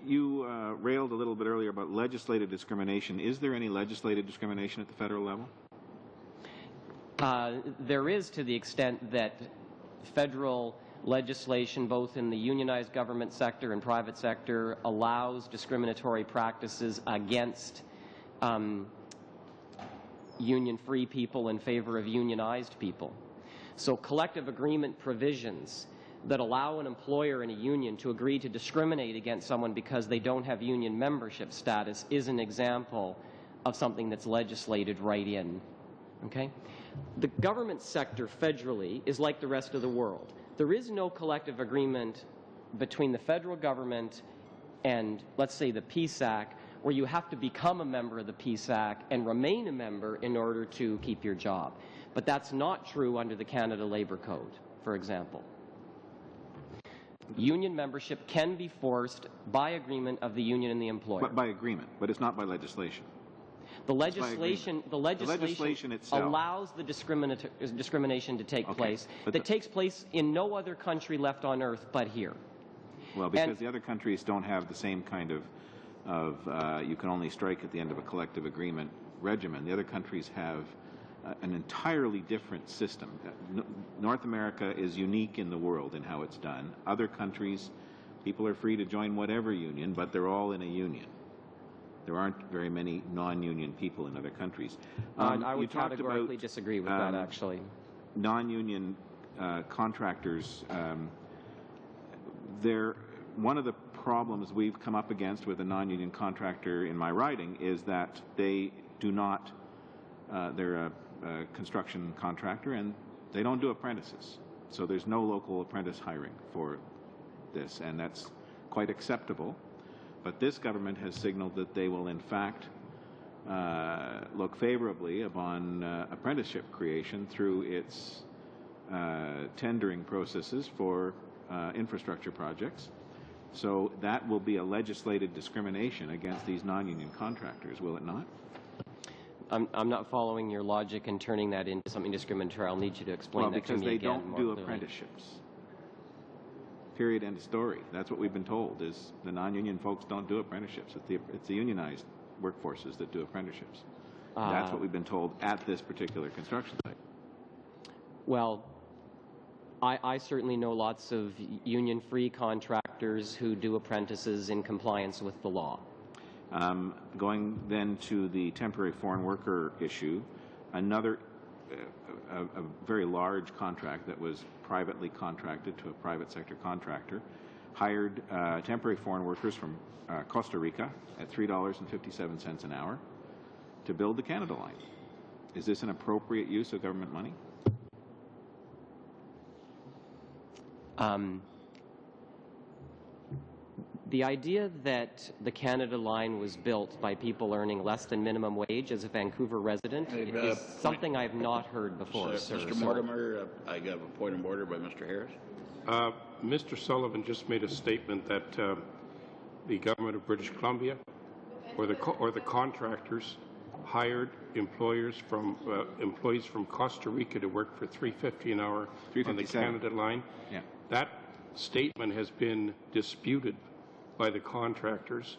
You railed a little bit earlier about legislative discrimination. Is there any legislative discrimination at the federal level? There is, to the extent that federal legislation, both in the unionized government sector and private sector, allows discriminatory practices against union-free people in favor of unionized people. So collective agreement provisions that allow an employer and a union to agree to discriminate against someone because they don't have union membership status is an example of something that's legislated right in. Okay? The government sector federally is like the rest of the world. There is no collective agreement between the federal government and, let's say, the PSAC, where you have to become a member of the PSAC and remain a member in order to keep your job. But that's not true under the Canada Labour Code, for example. Union membership can be forced by agreement of the union and the employer. But by agreement, but it's not by legislation. The legislation itself allows the discrimination to take place. That takes place in no other country left on earth but here. Well, because the other countries don't have the same kind of you can only strike at the end of a collective agreement regimen. The other countries have an entirely different system. North America is unique in the world in how it's done. Other countries, people are free to join whatever union, but they're all in a union. There aren't very many non-union people in other countries. I would categorically disagree with that, actually. Non-union contractors, one of the problems we've come up against with a non-union contractor in my writing is that they do not, they're a construction contractor and they don't do apprentices. So there's no local apprentice hiring for this, and that's quite acceptable. But this government has signaled that they will, in fact, look favorably upon apprenticeship creation through its tendering processes for infrastructure projects. So that will be a legislated discrimination against these non-union contractors, will it not? I'm not following your logic and turning that into something discriminatory. I'll need you to explain that to me again. Well, because they don't do apprenticeships. Period, end of story. That's what we've been told, is the non-union folks don't do apprenticeships. It's the unionized workforces that do apprenticeships. That's what we've been told at this particular construction site. Well, I certainly know lots of union-free contractors who do apprentices in compliance with the law. Going then to the temporary foreign worker issue, another a very large contract that was privately contracted to a private sector contractor hired temporary foreign workers from Costa Rica at $3.57 an hour to build the Canada Line. Is this an appropriate use of government money? The idea that the Canada Line was built by people earning less than minimum wage as a Vancouver resident is something I've not heard before, sir. Mr. Mortimer, I have a point of order by Mr. Harris. Mr. Sullivan just made a statement that the government of British Columbia or the contractors hired employees from Costa Rica to work for $3.50 an hour on the Canada Line. Yeah. That statement has been disputed by the contractors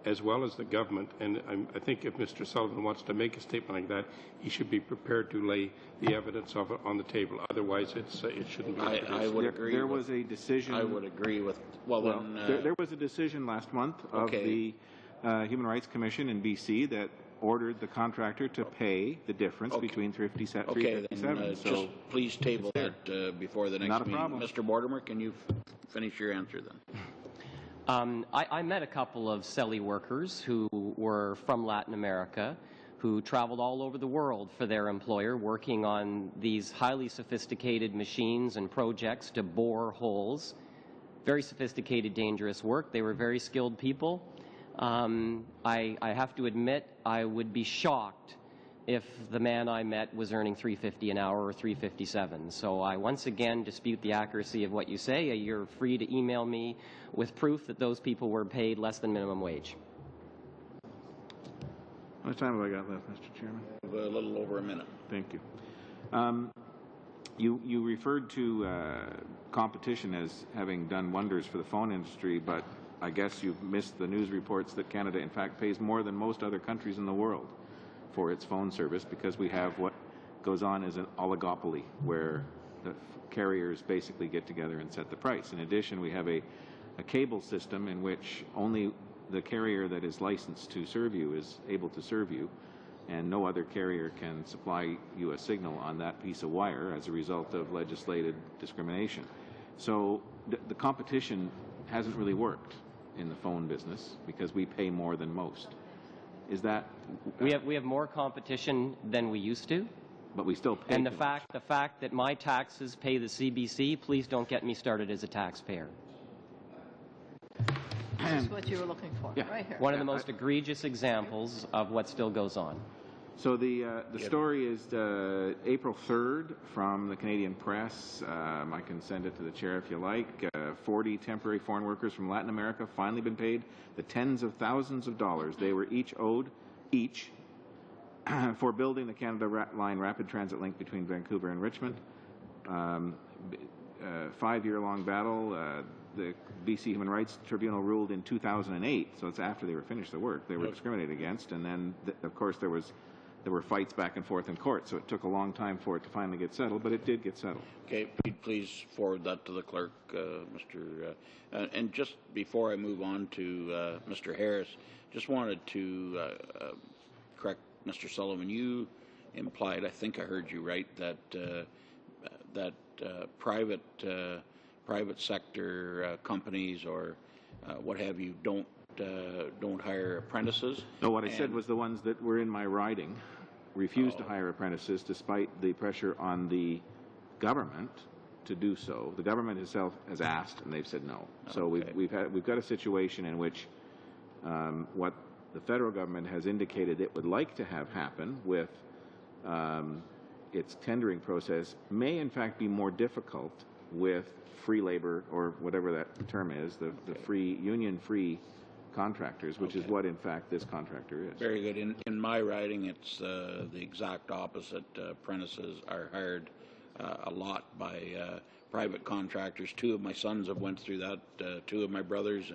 as well as the government, and I think if Mr. Sullivan wants to make a statement like that, he should be prepared to lay the evidence of it on the table. Otherwise, it shouldn't be introduced. I would agree. There was a decision. I would agree with. There was a decision last month of the Human Rights Commission in BC that ordered the contractor to pay the difference between 357. Okay, then, just please table that before the next meeting. Not a problem. Mr. Mortimer, can you finish your answer then? I met a couple of CELI workers who were from Latin America, who traveled all over the world for their employer, working on these highly sophisticated machines and projects to bore holes. Very sophisticated, dangerous work. They were very skilled people. I have to admit, I would be shocked if the man I met was earning $3.50 an hour or $3.57. So I once again dispute the accuracy of what you say. You're free to email me with proof that those people were paid less than minimum wage. How much time have I got left, Mr. Chairman? A little over a minute. Thank you. You referred to competition as having done wonders for the phone industry, but I guess you've missed the news reports that Canada, in fact, pays more than most other countries in the world for its phone service, because we have what goes on as an oligopoly where the carriers basically get together and set the price. In addition, we have a cable system in which only the carrier that is licensed to serve you is able to serve you, and no other carrier can supply you a signal on that piece of wire as a result of legislated discrimination. So the competition hasn't really worked in the phone business because we pay more than most. Is that... We have more competition than we used to. but we still pay And too much. the fact that my taxes pay the CBC, please don't get me started as a taxpayer. This is what you were looking for, Yeah. right here. One of the most egregious examples of what still goes on. So the story is April 3rd from the Canadian Press. I can send it to the chair if you like. 40 temporary foreign workers from Latin America finally been paid the tens of thousands of dollars they were owed for building the Canada Line rapid transit link between Vancouver and Richmond. 5-year-long battle. The BC Human Rights Tribunal ruled in 2008, so it's after they were finished the work. They were discriminated against, and then, of course, there were fights back and forth in court, so it took a long time for it to finally get settled, but it did get settled. Okay, please forward that to the clerk, Mr. And just before I move on to Mr. Harris, just wanted to correct Mr. Sullivan. You implied, I think I heard you right, that private sector companies or what have you don't hire apprentices. No, what I said was the ones that were in my riding refused to hire apprentices despite the pressure on the government to do so. The government itself has asked, and they've said no. So we've got a situation in which what the federal government has indicated it would like to have happen with its tendering process may in fact be more difficult with free labor, or whatever that term is, the free union-free contractors, which is what in fact this contractor is. Very good. In my riding, it's the exact opposite. Apprentices are hired a lot by private contractors. 2 of my sons have went through that. 2 of my brothers,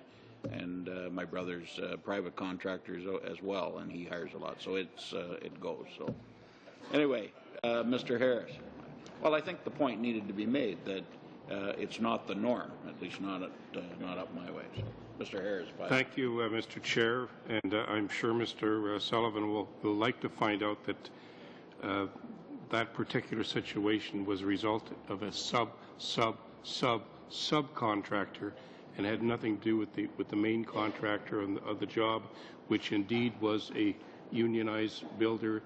and my brother's private contractors as well, and he hires a lot. So it goes. So anyway, Mr. Harris. Well, I think the point needed to be made that it's not the norm, at least not up my way. So, Mr. Harris. Thank you, Mr. Chair, and I'm sure Mr. Sullivan will like to find out that that particular situation was a result of a subcontractor and had nothing to do with the main contractor of the job, which indeed was a unionized builder,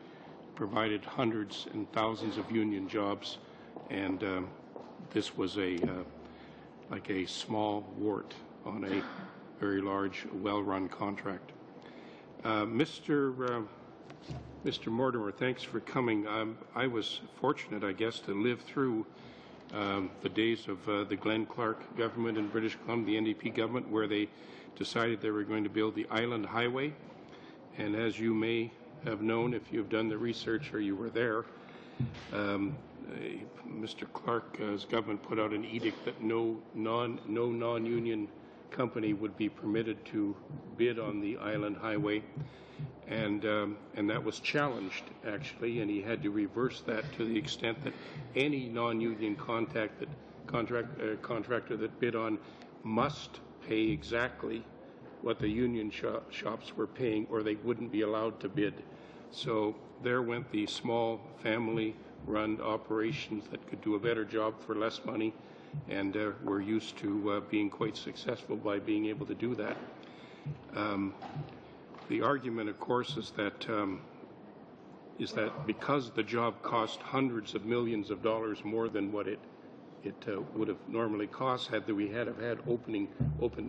provided hundreds and thousands of union jobs, and this was like a small wart on a very large, well-run contract. Mr. Mortimer, thanks for coming. I was fortunate, I guess, to live through the days of the Glenn Clark government in British Columbia, the NDP government, where they decided they were going to build the Island Highway. And as you may have known if you've done the research or you were there, Mr. Clark's government put out an edict that no non-union company would be permitted to bid on the Island Highway, and that was challenged actually, and he had to reverse that to the extent that any non-union contractor that bid on must pay exactly what the union shops were paying, or they wouldn't be allowed to bid. So there went the small family-run operations that could do a better job for less money, and we're used to being quite successful by being able to do that. The argument, of course, is that because the job cost hundreds of millions of dollars more than what it would have normally cost had we had open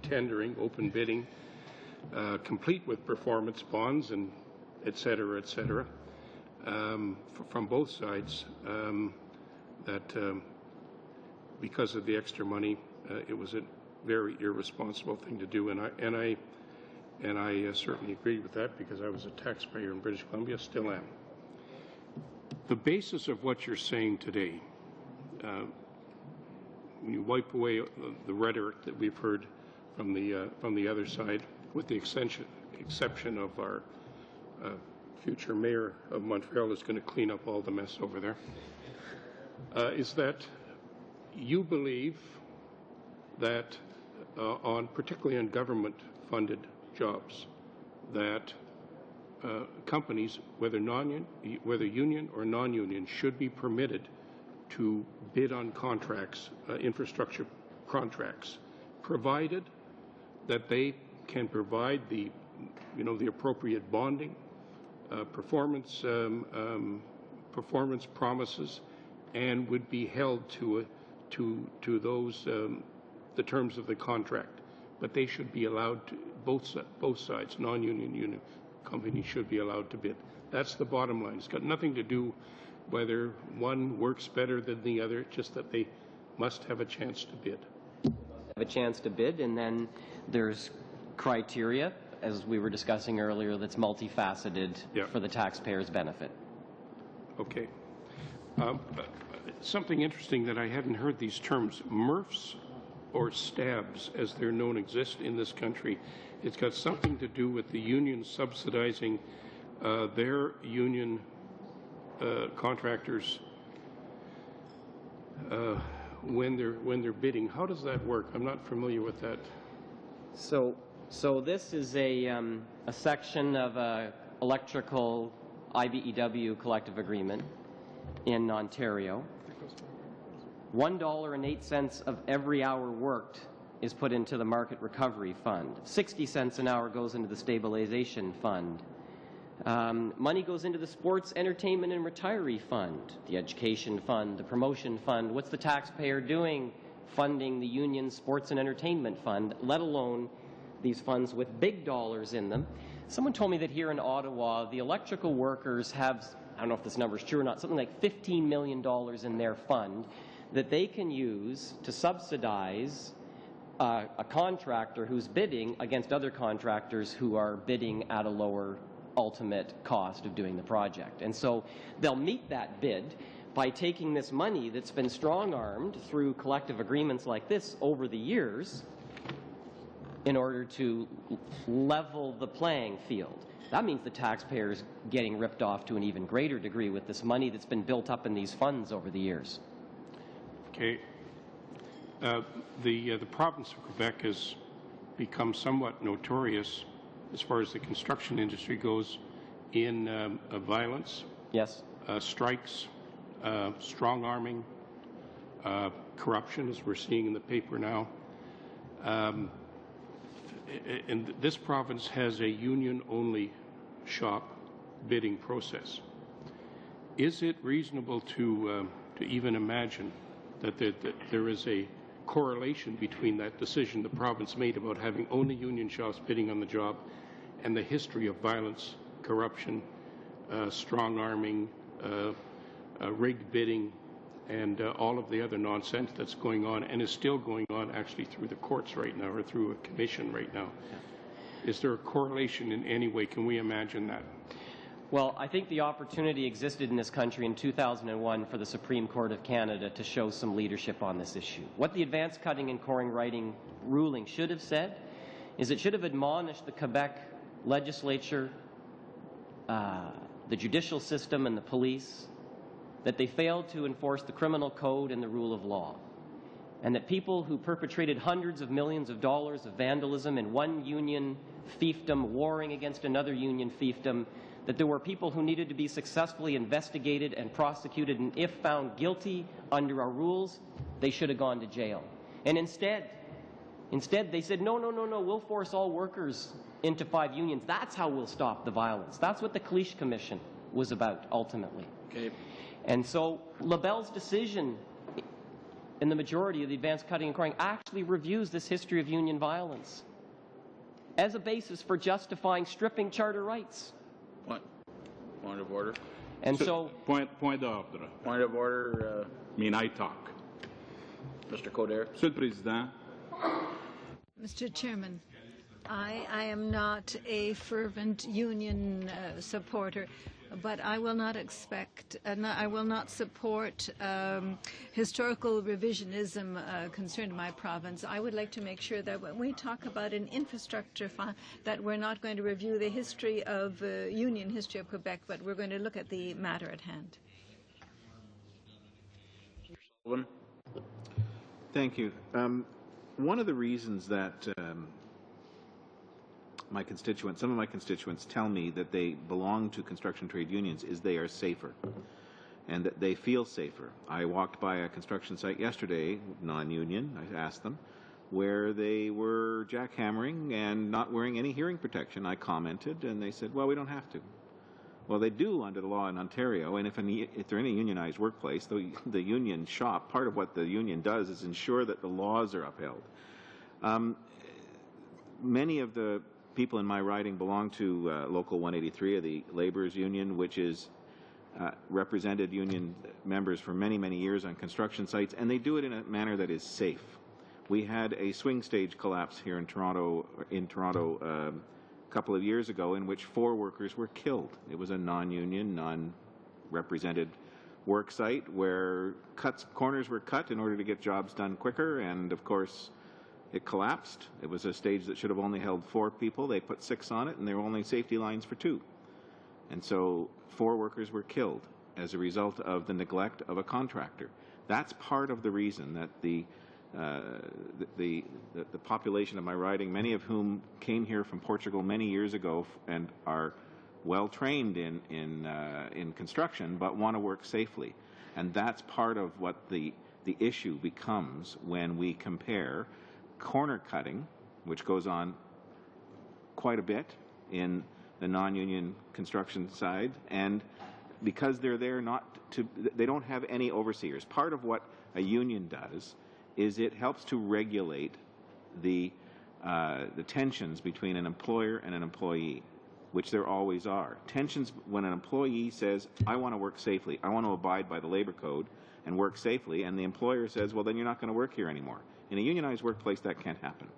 tendering, open bidding, complete with performance bonds and et cetera, from both sides, that because of the extra money, it was a very irresponsible thing to do, and I certainly agree with that because I was a taxpayer in British Columbia, still am. The basis of what you're saying today, when you wipe away the rhetoric that we've heard from the other side, with the exception of our future mayor of Montreal is going to clean up all the mess over there, is that you believe that particularly on government-funded jobs, that companies, whether union or non-union, should be permitted to bid on contracts, infrastructure contracts, provided that they can provide the appropriate bonding, performance performance promises and would be held to those the terms of the contract. But they should be allowed to, both sides, non-union, union companies should be allowed to bid. That's the bottom line. It's got nothing to do whether one works better than the other, just that they must have a chance to bid. Have a chance to bid, and then there's criteria, as we were discussing earlier, that's multifaceted for the taxpayer's benefit. Okay. Something interesting that I hadn't heard these terms, MRFs or stabs, as they're known, exist in this country. It's got something to do with the union subsidizing their union contractors when they're bidding. How does that work? I'm not familiar with that. So this is a section of a electrical IBEW collective agreement in Ontario. $1.08 of every hour worked is put into the Market Recovery Fund. 60 cents an hour goes into the Stabilization Fund. Money goes into the Sports, Entertainment, and Retiree Fund, the Education Fund, the Promotion Fund. What's the taxpayer doing funding the Union Sports and Entertainment Fund, let alone these funds with big dollars in them? Someone told me that here in Ottawa, the electrical workers have, I don't know if this number is true or not, something like $15 million in their fund that they can use to subsidize a contractor who's bidding against other contractors who are bidding at a lower ultimate cost of doing the project. And so they'll meet that bid by taking this money that's been strong-armed through collective agreements like this over the years in order to level the playing field. That means the taxpayer's getting ripped off to an even greater degree with this money that's been built up in these funds over the years. Okay. The province of Quebec has become somewhat notorious as far as the construction industry goes in violence, yes, strikes, strong-arming, corruption, as we're seeing in the paper now. And this province has a union-only shop bidding process. Is it reasonable to even imagine that there is a correlation between that decision the province made about having only union shops bidding on the job and the history of violence, corruption, strong-arming, rigged bidding, and all of the other nonsense that's going on and is still going on actually through the courts right now or through a commission right now? Is there a correlation in any way? Can we imagine that? Well, I think the opportunity existed in this country in 2001 for the Supreme Court of Canada to show some leadership on this issue. What the advanced cutting and coring writing ruling should have said is it should have admonished the Quebec legislature, the judicial system, and the police that they failed to enforce the criminal code and the rule of law, and that people who perpetrated hundreds of millions of dollars of vandalism in one union fiefdom warring against another union fiefdom, that there were people who needed to be successfully investigated and prosecuted, and if found guilty under our rules, they should have gone to jail. And instead they said, no, we'll force all workers into 5 unions. That's how we'll stop the violence. That's what the Cliche Commission was about, ultimately. Okay. And so LaBelle's decision in the majority of the advanced cutting and coring actually reviews this history of union violence as a basis for justifying stripping charter rights. Point of order. And so point of order. Point of order. I talk. Mr. Coder. Monsieur le Président. Mr. Chairman, I am not a fervent union supporter, but I will not I will not support historical revisionism concerned my province. I would like to make sure that when we talk about an infrastructure fund, that we're not going to review the history of union history of Quebec, but we're going to look at the matter at hand. Thank you. One of the reasons that some of my constituents tell me that they belong to construction trade unions is they are safer and that they feel safer. I walked by a construction site yesterday, non-union, I asked them, where they were jackhammering and not wearing any hearing protection. I commented and they said, well, we don't have to. Well, they do under the law in Ontario, and if they're in a unionized workplace, the union shop, part of what the union does is ensure that the laws are upheld. Many of the people in my riding belong to Local 183 of the Labourers Union, which is represented union members for many, many years on construction sites, and they do it in a manner that is safe. We had a swing stage collapse here in Toronto a couple of years ago in which 4 workers were killed. It was a non-union, non-represented work site where corners were cut in order to get jobs done quicker, and of course it collapsed. It was a stage that should have only held 4 people. They put 6 on it, and there were only safety lines for 2. And so 4 workers were killed as a result of the neglect of a contractor. That's part of the reason that the population of my riding, many of whom came here from Portugal many years ago and are well trained in construction, but want to work safely. And that's part of what the issue becomes when we compare corner cutting, which goes on quite a bit in the non-union construction side, and because they're there they don't have any overseers. Part of what a union does is it helps to regulate the tensions between an employer and an employee, which there always are. Tensions when an employee says, I want to work safely, I want to abide by the labor code and work safely, and the employer says, well, then you're not going to work here anymore. In a unionized workplace, that can't happen.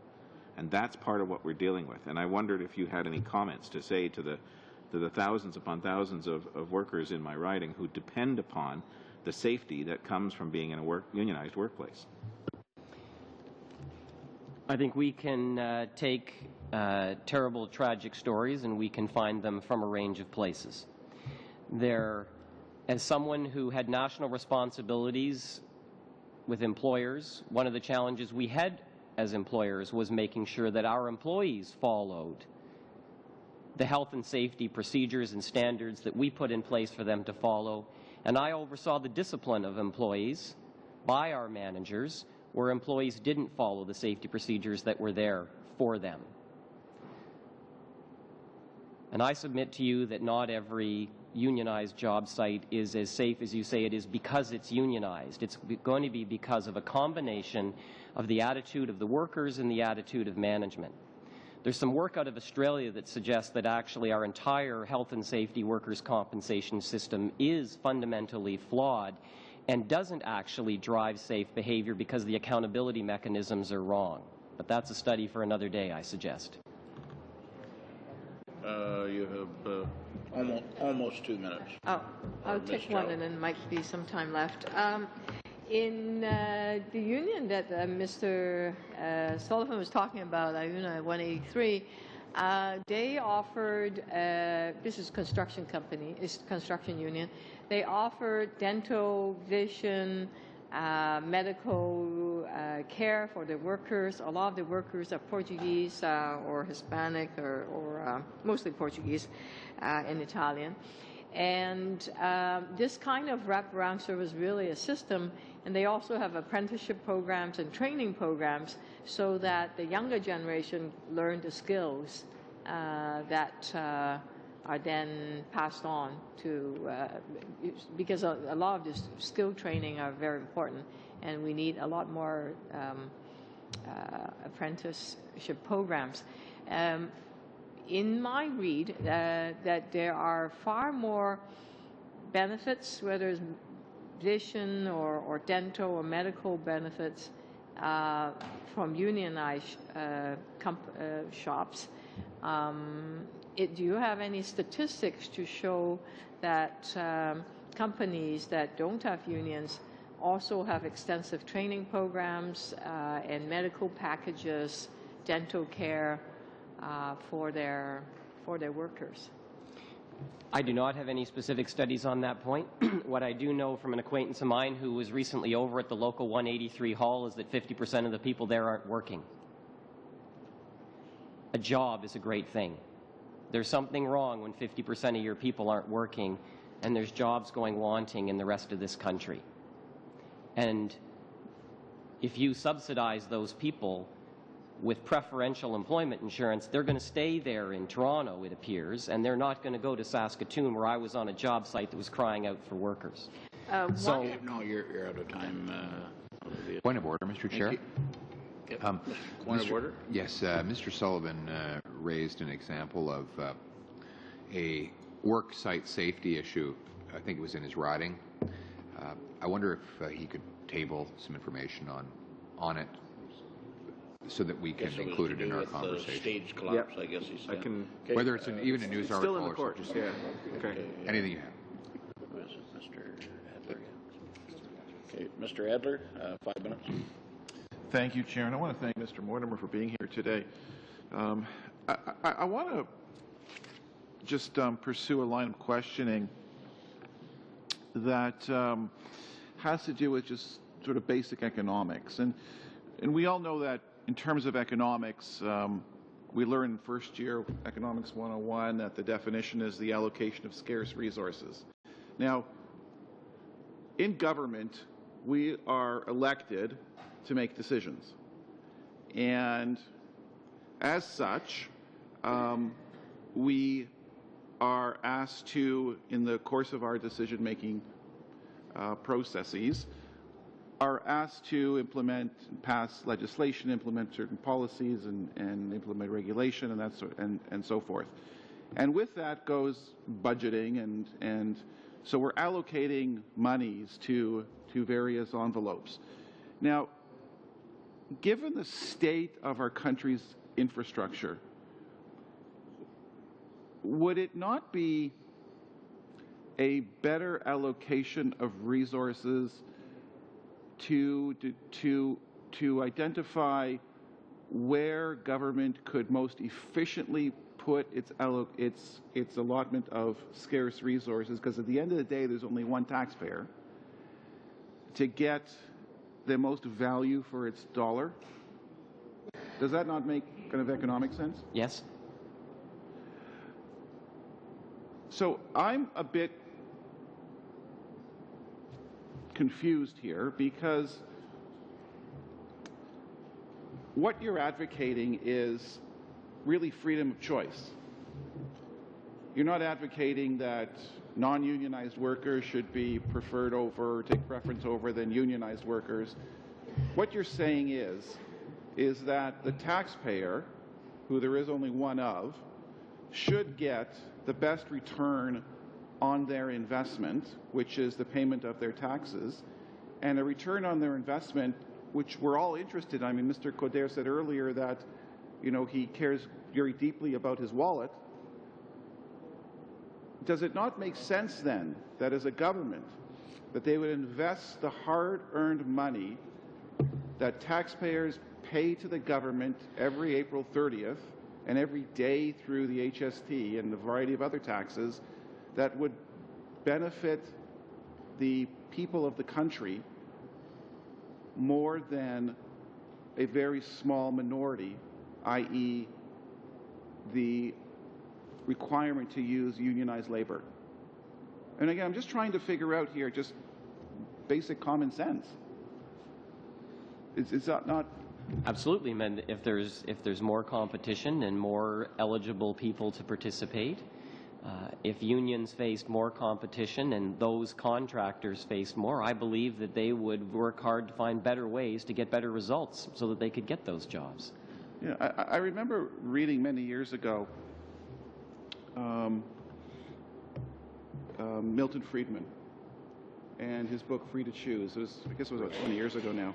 And that's part of what we're dealing with. And I wondered if you had any comments to say to the thousands upon thousands of workers in my riding who depend upon the safety that comes from being in a unionized workplace. I think we can take terrible, tragic stories and we can find them from a range of places. As someone who had national responsibilities with employers, one of the challenges we had as employers was making sure that our employees followed the health and safety procedures and standards that we put in place for them to follow. And I oversaw the discipline of employees by our managers where employees didn't follow the safety procedures that were there for them. And I submit to you that not every unionized job site is as safe as you say it is because it's unionized. It's going to be because of a combination of the attitude of the workers and the attitude of management. There's some work out of Australia that suggests that actually our entire health and safety workers' compensation system is fundamentally flawed and doesn't actually drive safe behavior because the accountability mechanisms are wrong. But that's a study for another day, I suggest. You have almost 2 minutes. Oh, I'll take one and then might be some time left. In the union that Mr. Sullivan was talking about, Union 183, they offered, this is construction company, it's construction union, they offered dental, vision, medical care for the workers. A lot of the workers are Portuguese or Hispanic or mostly Portuguese and Italian. And this kind of wraparound service is really a system, and they also have apprenticeship programs and training programs so that the younger generation learn the skills that are then passed on to, because a lot of this skill training are very important, and we need a lot more apprenticeship programs. In my read, that there are far more benefits, whether it's vision or dental or medical benefits from unionized shops. Do you have any statistics to show that companies that don't have unions also have extensive training programs and medical packages, dental care for their workers? I do not have any specific studies on that point. What I do know from an acquaintance of mine who was recently over at the local 183 hall is that 50% of the people there aren't working. A job is a great thing. There's something wrong when 50% of your people aren't working and there's jobs going wanting in the rest of this country. And if you subsidize those people, with preferential employment insurance, they're going to stay there in Toronto, it appears, and they're not going to go to Saskatoon, where I was on a job site that was crying out for workers. So, no, you're out of time. Point of order, Mr. Chair. Point of order? Yes, Mr. Sullivan raised an example of a work site safety issue. I think it was in his writing. I wonder if he could table some information on it so that we can include it in our conversation. Stage collapse, I guess he said. Okay. Whether it's even a news article still in the court. Just, yeah. Okay. Anything you have. Who is it, Mr. Adler? Okay, Mr. Adler, 5 minutes. Thank you, Chair, and I want to thank Mr. Mortimer for being here today. I want to just pursue a line of questioning that has to do with just sort of basic economics. And we all know that in terms of economics, we learned in first year Economics 101 that the definition is the allocation of scarce resources. Now, in government, we are elected to make decisions. And as such, we are asked to, in the course of our decision-making processes, are asked to implement, pass legislation, implement certain policies, and implement regulation, and that sort, and so forth. And with that goes budgeting, and so we're allocating monies to various envelopes. Now, given the state of our country's infrastructure, would it not be a better allocation of resources to identify where government could most efficiently put its allotment of scarce resources? Because at the end of the day, there's only one taxpayer, to get the most value for its dollar. Does that not make kind of economic sense? Yes. So I'm a bit confused here, because what you're advocating is really freedom of choice. You're not advocating that non-unionized workers should be preferred over, take preference over than unionized workers. What you're saying is that the taxpayer, who there is only one of, should get the best return on their investment, which is the payment of their taxes, and a return on their investment, which we're all interested in. I mean, Mr. Coderre said earlier that, you know, he cares very deeply about his wallet. Does it not make sense then that as a government, that they would invest the hard-earned money that taxpayers pay to the government every April 30th and every day through the HST and a variety of other taxes that would benefit the people of the country more than a very small minority, i.e. the requirement to use unionized labor? And again, I'm just trying to figure out here just basic common sense. Is that not? Absolutely, and if there's more competition and more eligible people to participate, if unions faced more competition and those contractors faced more, I believe that they would work hard to find better ways to get better results so that they could get those jobs. Yeah, I remember reading many years ago Milton Friedman and his book Free to Choose. I guess it was about 20 years ago now.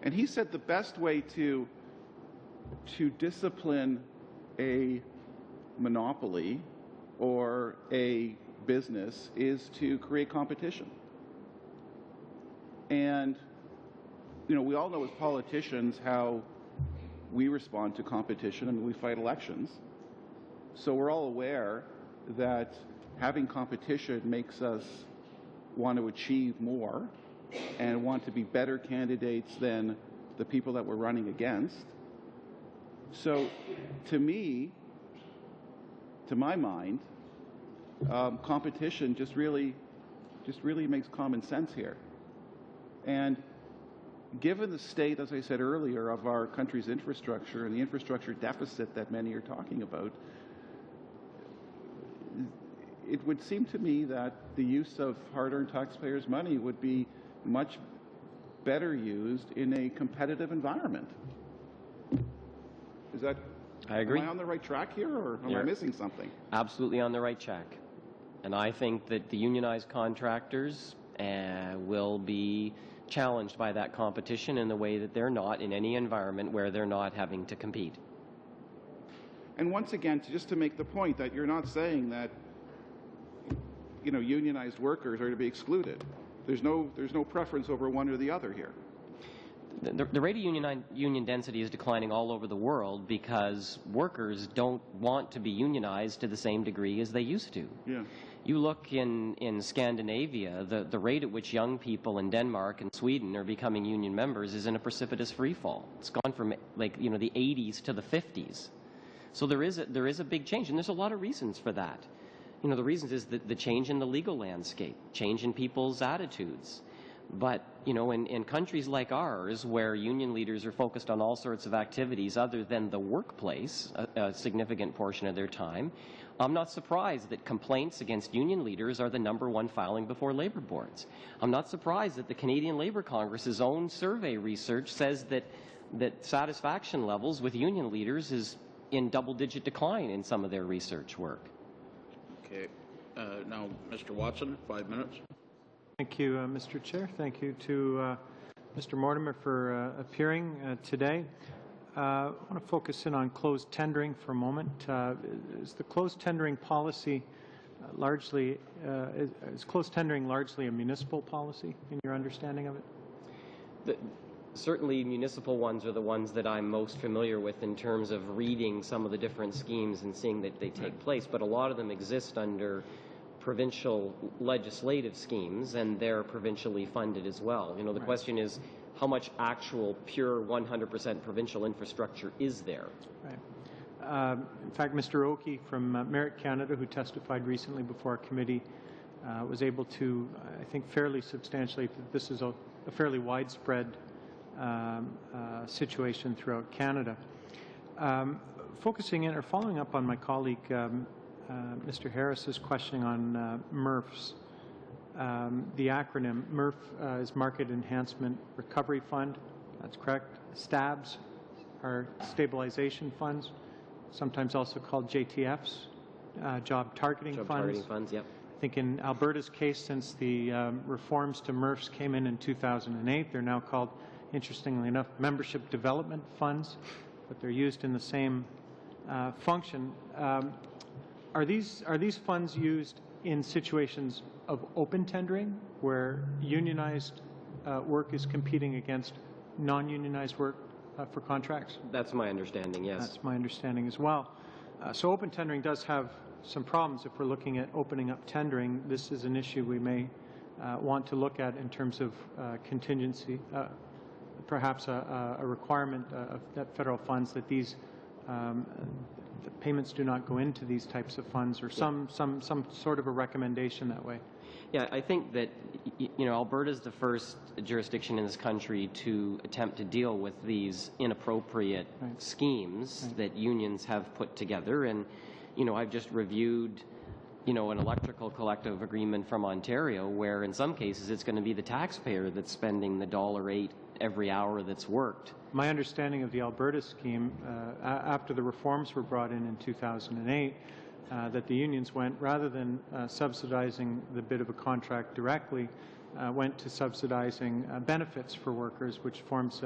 And he said the best way to discipline a monopoly or a business is to create competition. And, you know, we all know as politicians how we respond to competition. I mean, we fight elections. So we're all aware that having competition makes us want to achieve more and want to be better candidates than the people that we're running against. So to me, to my mind, competition just really makes common sense here. And given the state, as I said earlier, of our country's infrastructure and the infrastructure deficit that many are talking about, it would seem to me that the use of hard-earned taxpayers' money would be much better used in a competitive environment. Is that? I agree. Am I on the right track here, or am I missing something? Absolutely on the right track. And I think that the unionized contractors will be challenged by that competition in the way that they're not in any environment where they're not having to compete. And once again, just to make the point that you're not saying that, you know, unionized workers are to be excluded. There's no preference over one or the other here. The rate of union density is declining all over the world because workers don't want to be unionized to the same degree as they used to. Yeah. You look in Scandinavia, the rate at which young people in Denmark and Sweden are becoming union members is in a precipitous free fall. It's gone from the 80s to the 50s. So there is a big change, and there's a lot of reasons for that. The reasons is the change in the legal landscape, change in people's attitudes. But, in countries like ours, where union leaders are focused on all sorts of activities other than the workplace, a significant portion of their time, I'm not surprised that complaints against union leaders are the #1 filing before labor boards. I'm not surprised that the Canadian Labour Congress's own survey research says that satisfaction levels with union leaders is in double-digit decline in some of their research work. Okay. Now, Mr. Watson, 5 minutes. Thank you, Mr. Chair. Thank you to Mr. Mortimer for appearing today. I want to focus in on closed tendering for a moment. Is the closed tendering policy largely, is closed tendering largely a municipal policy in your understanding of it? Certainly municipal ones are the ones that I'm most familiar with in terms of reading some of the different schemes and seeing that they take place, but a lot of them exist under provincial legislative schemes, and they're provincially funded as well. The question is, how much actual pure 100% provincial infrastructure is there? Right. In fact, Mr. Oakey from Merit Canada, who testified recently before our committee, was able to, I think, fairly substantially, that this is a fairly widespread situation throughout Canada. Focusing in or following up on my colleague, Mr. Harris's questioning on MRFs. The acronym MRF is Market Enhancement Recovery Fund. That's correct. STABs are stabilization funds, sometimes also called JTFs, Job Targeting Funds. Job Targeting Funds, yep. I think in Alberta's case, since the reforms to MRFs came in 2008, they're now called, interestingly enough, Membership Development Funds, but they're used in the same function. Are these funds used in situations of open tendering, where unionized work is competing against non-unionized work for contracts? That's my understanding, yes. That's my understanding as well. So open tendering does have some problems. If we're looking at opening up tendering, this is an issue we may want to look at in terms of contingency, perhaps a requirement of that federal funds that these the payments do not go into these types of funds, or some sort of a recommendation that way. Yeah, I think that Alberta is the first jurisdiction in this country to attempt to deal with these inappropriate schemes that unions have put together. And I've just reviewed an electrical collective agreement from Ontario, where in some cases it's going to be the taxpayer that's spending the $1.08 every hour that's worked. My understanding of the Alberta scheme, after the reforms were brought in 2008, that the unions went, rather than subsidizing the bid of a contract directly, went to subsidizing benefits for workers, which forms,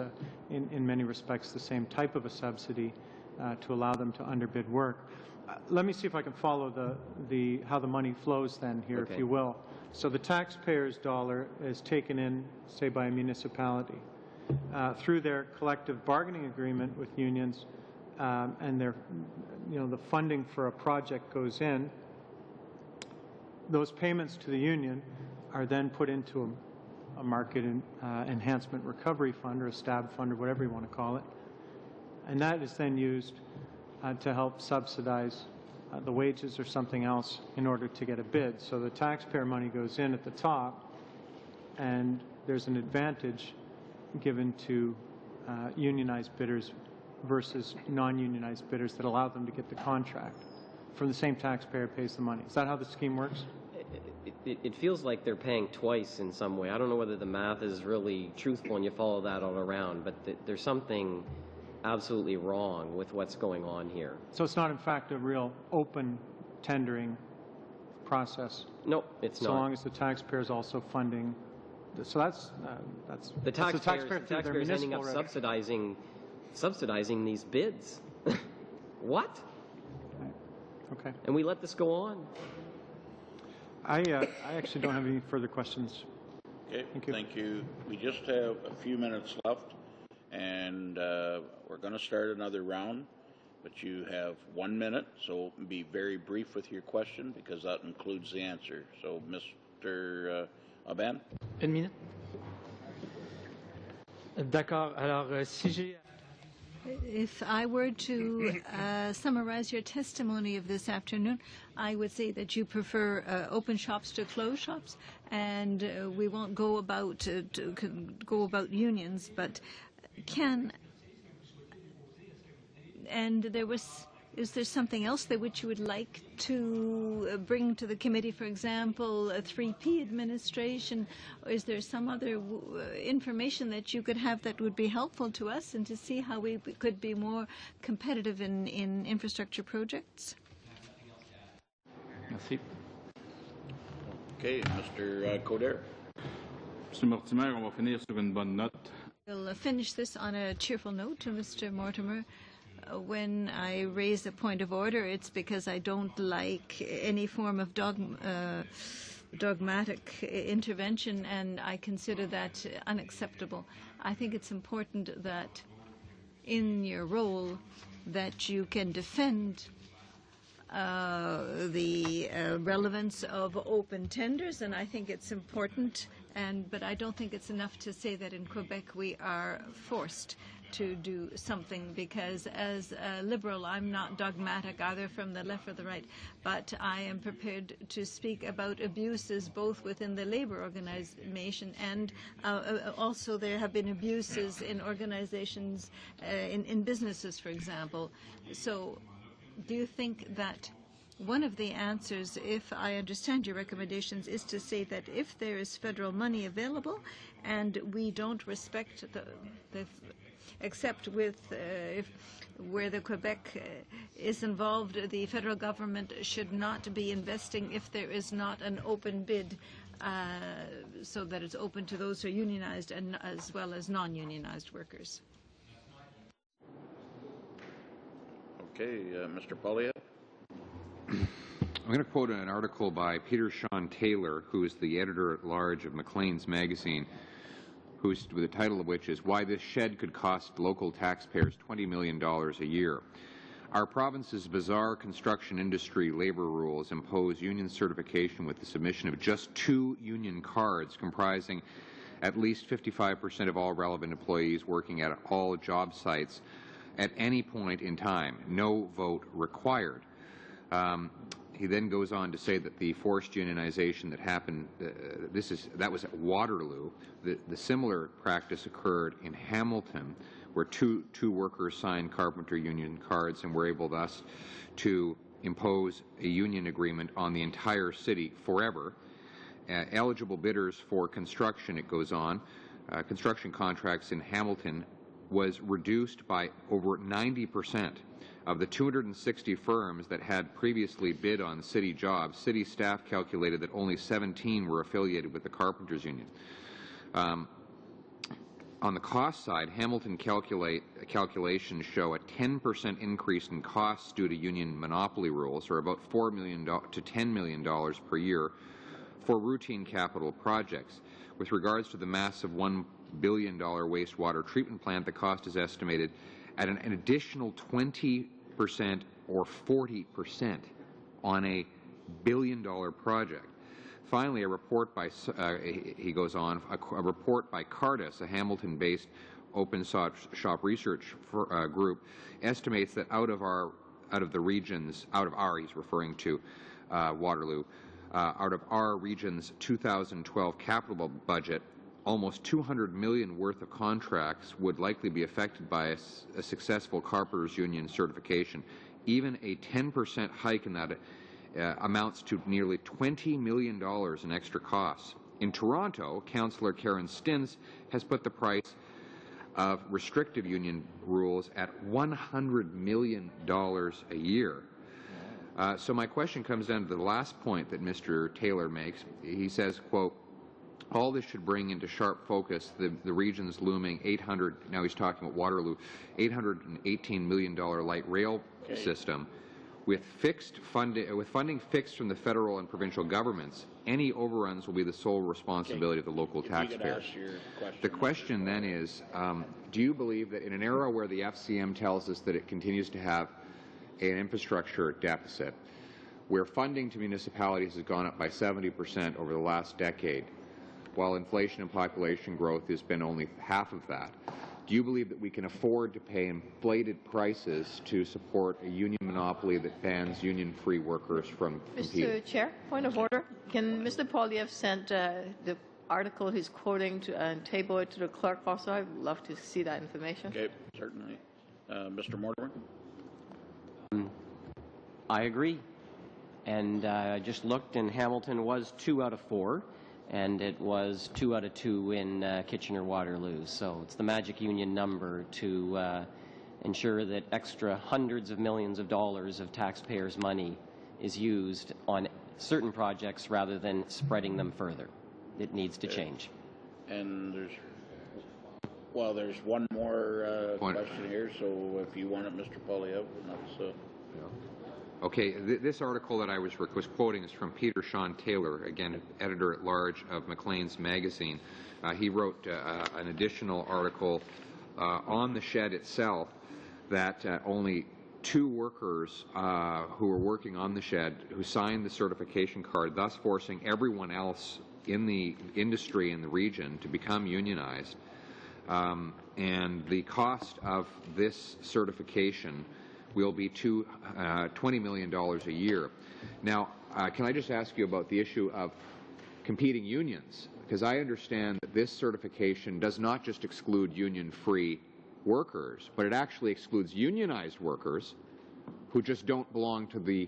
in many respects, the same type of a subsidy to allow them to underbid work. Let me see if I can follow how the money flows then here, okay, if you will. So the taxpayer's dollar is taken in, say, by a municipality. Through their collective bargaining agreement with unions, and their, the funding for a project goes in, those payments to the union are then put into a market enhancement recovery fund, or a STAB fund, or whatever you want to call it, and that is then used to help subsidize the wages or something else in order to get a bid. So the taxpayer money goes in at the top, and there's an advantage given to unionized bidders versus non-unionized bidders that allow them to get the contract from the same taxpayer pays the money. Is that how the scheme works? It feels like they're paying twice in some way. I don't know whether the math is really truthful and you follow that all around, but there's something absolutely wrong with what's going on here. So it's not, in fact, a real open tendering process? No, it's not. So long as the taxpayer is also funding. So that's the taxpayers their ending up revenue. subsidizing these bids. What? Okay. And we let this go on. I actually don't have any further questions. Okay, Thank you. We just have a few minutes left, and we're going to start another round, but you have 1 minute, so be very brief with your question because that includes the answer. So, Mr. Aban? 1 minute. D'accord. Alors, si j'ai... If I were to summarize your testimony of this afternoon, I would say that you prefer open shops to closed shops, and we won't go about unions, but is there something else that which you would like to bring to the committee, for example, a 3P administration, or is there some other information that you could have that would be helpful to us and to see how we could be more competitive in infrastructure projects? Merci. Okay, Mr. Coder. Mr. Mortimer, on va finir sur une bonne note. We'll finish this on a cheerful note to Mr. Mortimer. When I raise a point of order, it's because I don't like any form of dogmatic intervention, and I consider that unacceptable. I think it's important that in your role that you can defend the relevance of open tenders, and I think it's important, but I don't think it's enough to say that in Quebec we are forced to do something, because as a Liberal I'm not dogmatic either from the left or the right, but I am prepared to speak about abuses both within the labour organization and also there have been abuses in organizations, in businesses, for example. So do you think that one of the answers, if I understand your recommendations, is to say that if there is federal money available and we don't respect except with where the Quebec is involved, the federal government should not be investing if there is not an open bid, so that it's open to those who are unionized and as well as non-unionized workers? Okay, Mr. Pollia. I'm going to quote an article by Peter Sean Taylor, who is the editor-at-large of Maclean's magazine, the title of which is "Why This Shed Could Cost Local Taxpayers $20 Million a Year." Our province's bizarre construction industry labor rules impose union certification with the submission of just 2 union cards comprising at least 55% of all relevant employees working at all job sites at any point in time. No vote required. He then goes on to say that the forced unionization that happened, that was at Waterloo. The similar practice occurred in Hamilton, where two workers signed carpenter union cards and were able thus to impose a union agreement on the entire city forever. Eligible bidders for construction, it goes on, construction contracts in Hamilton was reduced by over 90%. Of the 260 firms that had previously bid on city jobs, city staff calculated that only 17 were affiliated with the Carpenters Union. On the cost side, Hamilton calculations show a 10% increase in costs due to union monopoly rules, or about $4 million to $10 million per year for routine capital projects. With regards to the massive $1 billion wastewater treatment plant, the cost is estimated at an additional 20% or 40% on a billion-dollar project. Finally, a report by, he goes on, a report by Cardis, a Hamilton-based open shop research group, estimates that out of he's referring to Waterloo, out of our region's 2012 capital budget, almost $200 million worth of contracts would likely be affected by a successful carpenters union certification. Even a 10% hike in that amounts to nearly $20 million in extra costs. In Toronto, Councillor Karen Stins has put the price of restrictive union rules at $100 million a year. So my question comes down to the last point that Mr. Taylor makes. He says, quote, all this should bring into sharp focus the region's looming now he's talking about Waterloo, $818 million light rail system. With funding fixed from the federal and provincial governments, any overruns will be the sole responsibility of the local taxpayers. The question then is, do you believe that in an era where the FCM tells us that it continues to have an infrastructure deficit, where funding to municipalities has gone up by 70% over the last decade, while inflation and population growth has been only half of that, do you believe that we can afford to pay inflated prices to support a union monopoly that bans union-free workers from competing? Mr. Chair, point of order. Can Mr. Poilievre send the article he's quoting and table it to the clerk also? I'd love to see that information. Okay, certainly. Mr. Mortimer? I agree. And I just looked, and Hamilton was 2 out of 4. And it was 2 out of 2 in Kitchener-Waterloo. So it's the magic union number to ensure that extra hundreds of millions of dollars of taxpayers' money is used on certain projects rather than spreading them further. It needs to change. And there's one more question here, so if you want it, Mr. Poilievre, that's... Okay, this article that I was quoting is from Peter Sean Taylor, again, editor-at-large of Maclean's magazine. He wrote an additional article on the shed itself that only 2 workers who were working on the shed who signed the certification card, thus forcing everyone else in the industry in the region to become unionized. And the cost of this certification will be $20 million a year. Now, can I just ask you about the issue of competing unions? Because I understand that this certification does not just exclude union-free workers, but it actually excludes unionized workers who just don't belong to the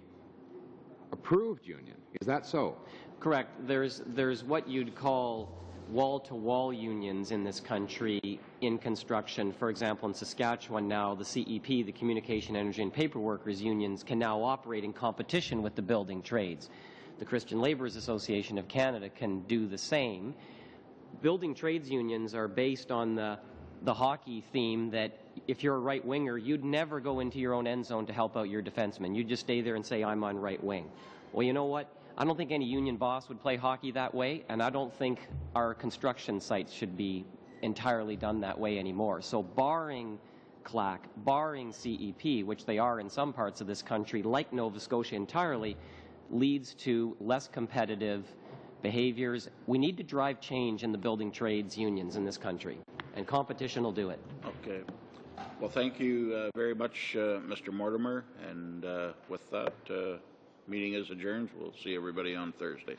approved union. Is that so? Correct. There's what you'd call wall-to-wall unions in this country in construction. For example, in Saskatchewan now, the CEP, the Communication, Energy and Paper Workers unions, can now operate in competition with the building trades. The Christian Labourers Association of Canada can do the same. Building trades unions are based on the hockey theme that if you're a right-winger, you'd never go into your own end zone to help out your defenseman. You'd just stay there and say, I'm on right wing. Well, you know what? I don't think any union boss would play hockey that way, and I don't think our construction sites should be entirely done that way anymore. So barring CLAC, barring CEP, which they are in some parts of this country, like Nova Scotia entirely, leads to less competitive behaviors. We need to drive change in the building trades unions in this country, and competition will do it. Okay. Well, thank you very much, Mr. Mortimer, and with that, meeting is adjourned. We'll see everybody on Thursday.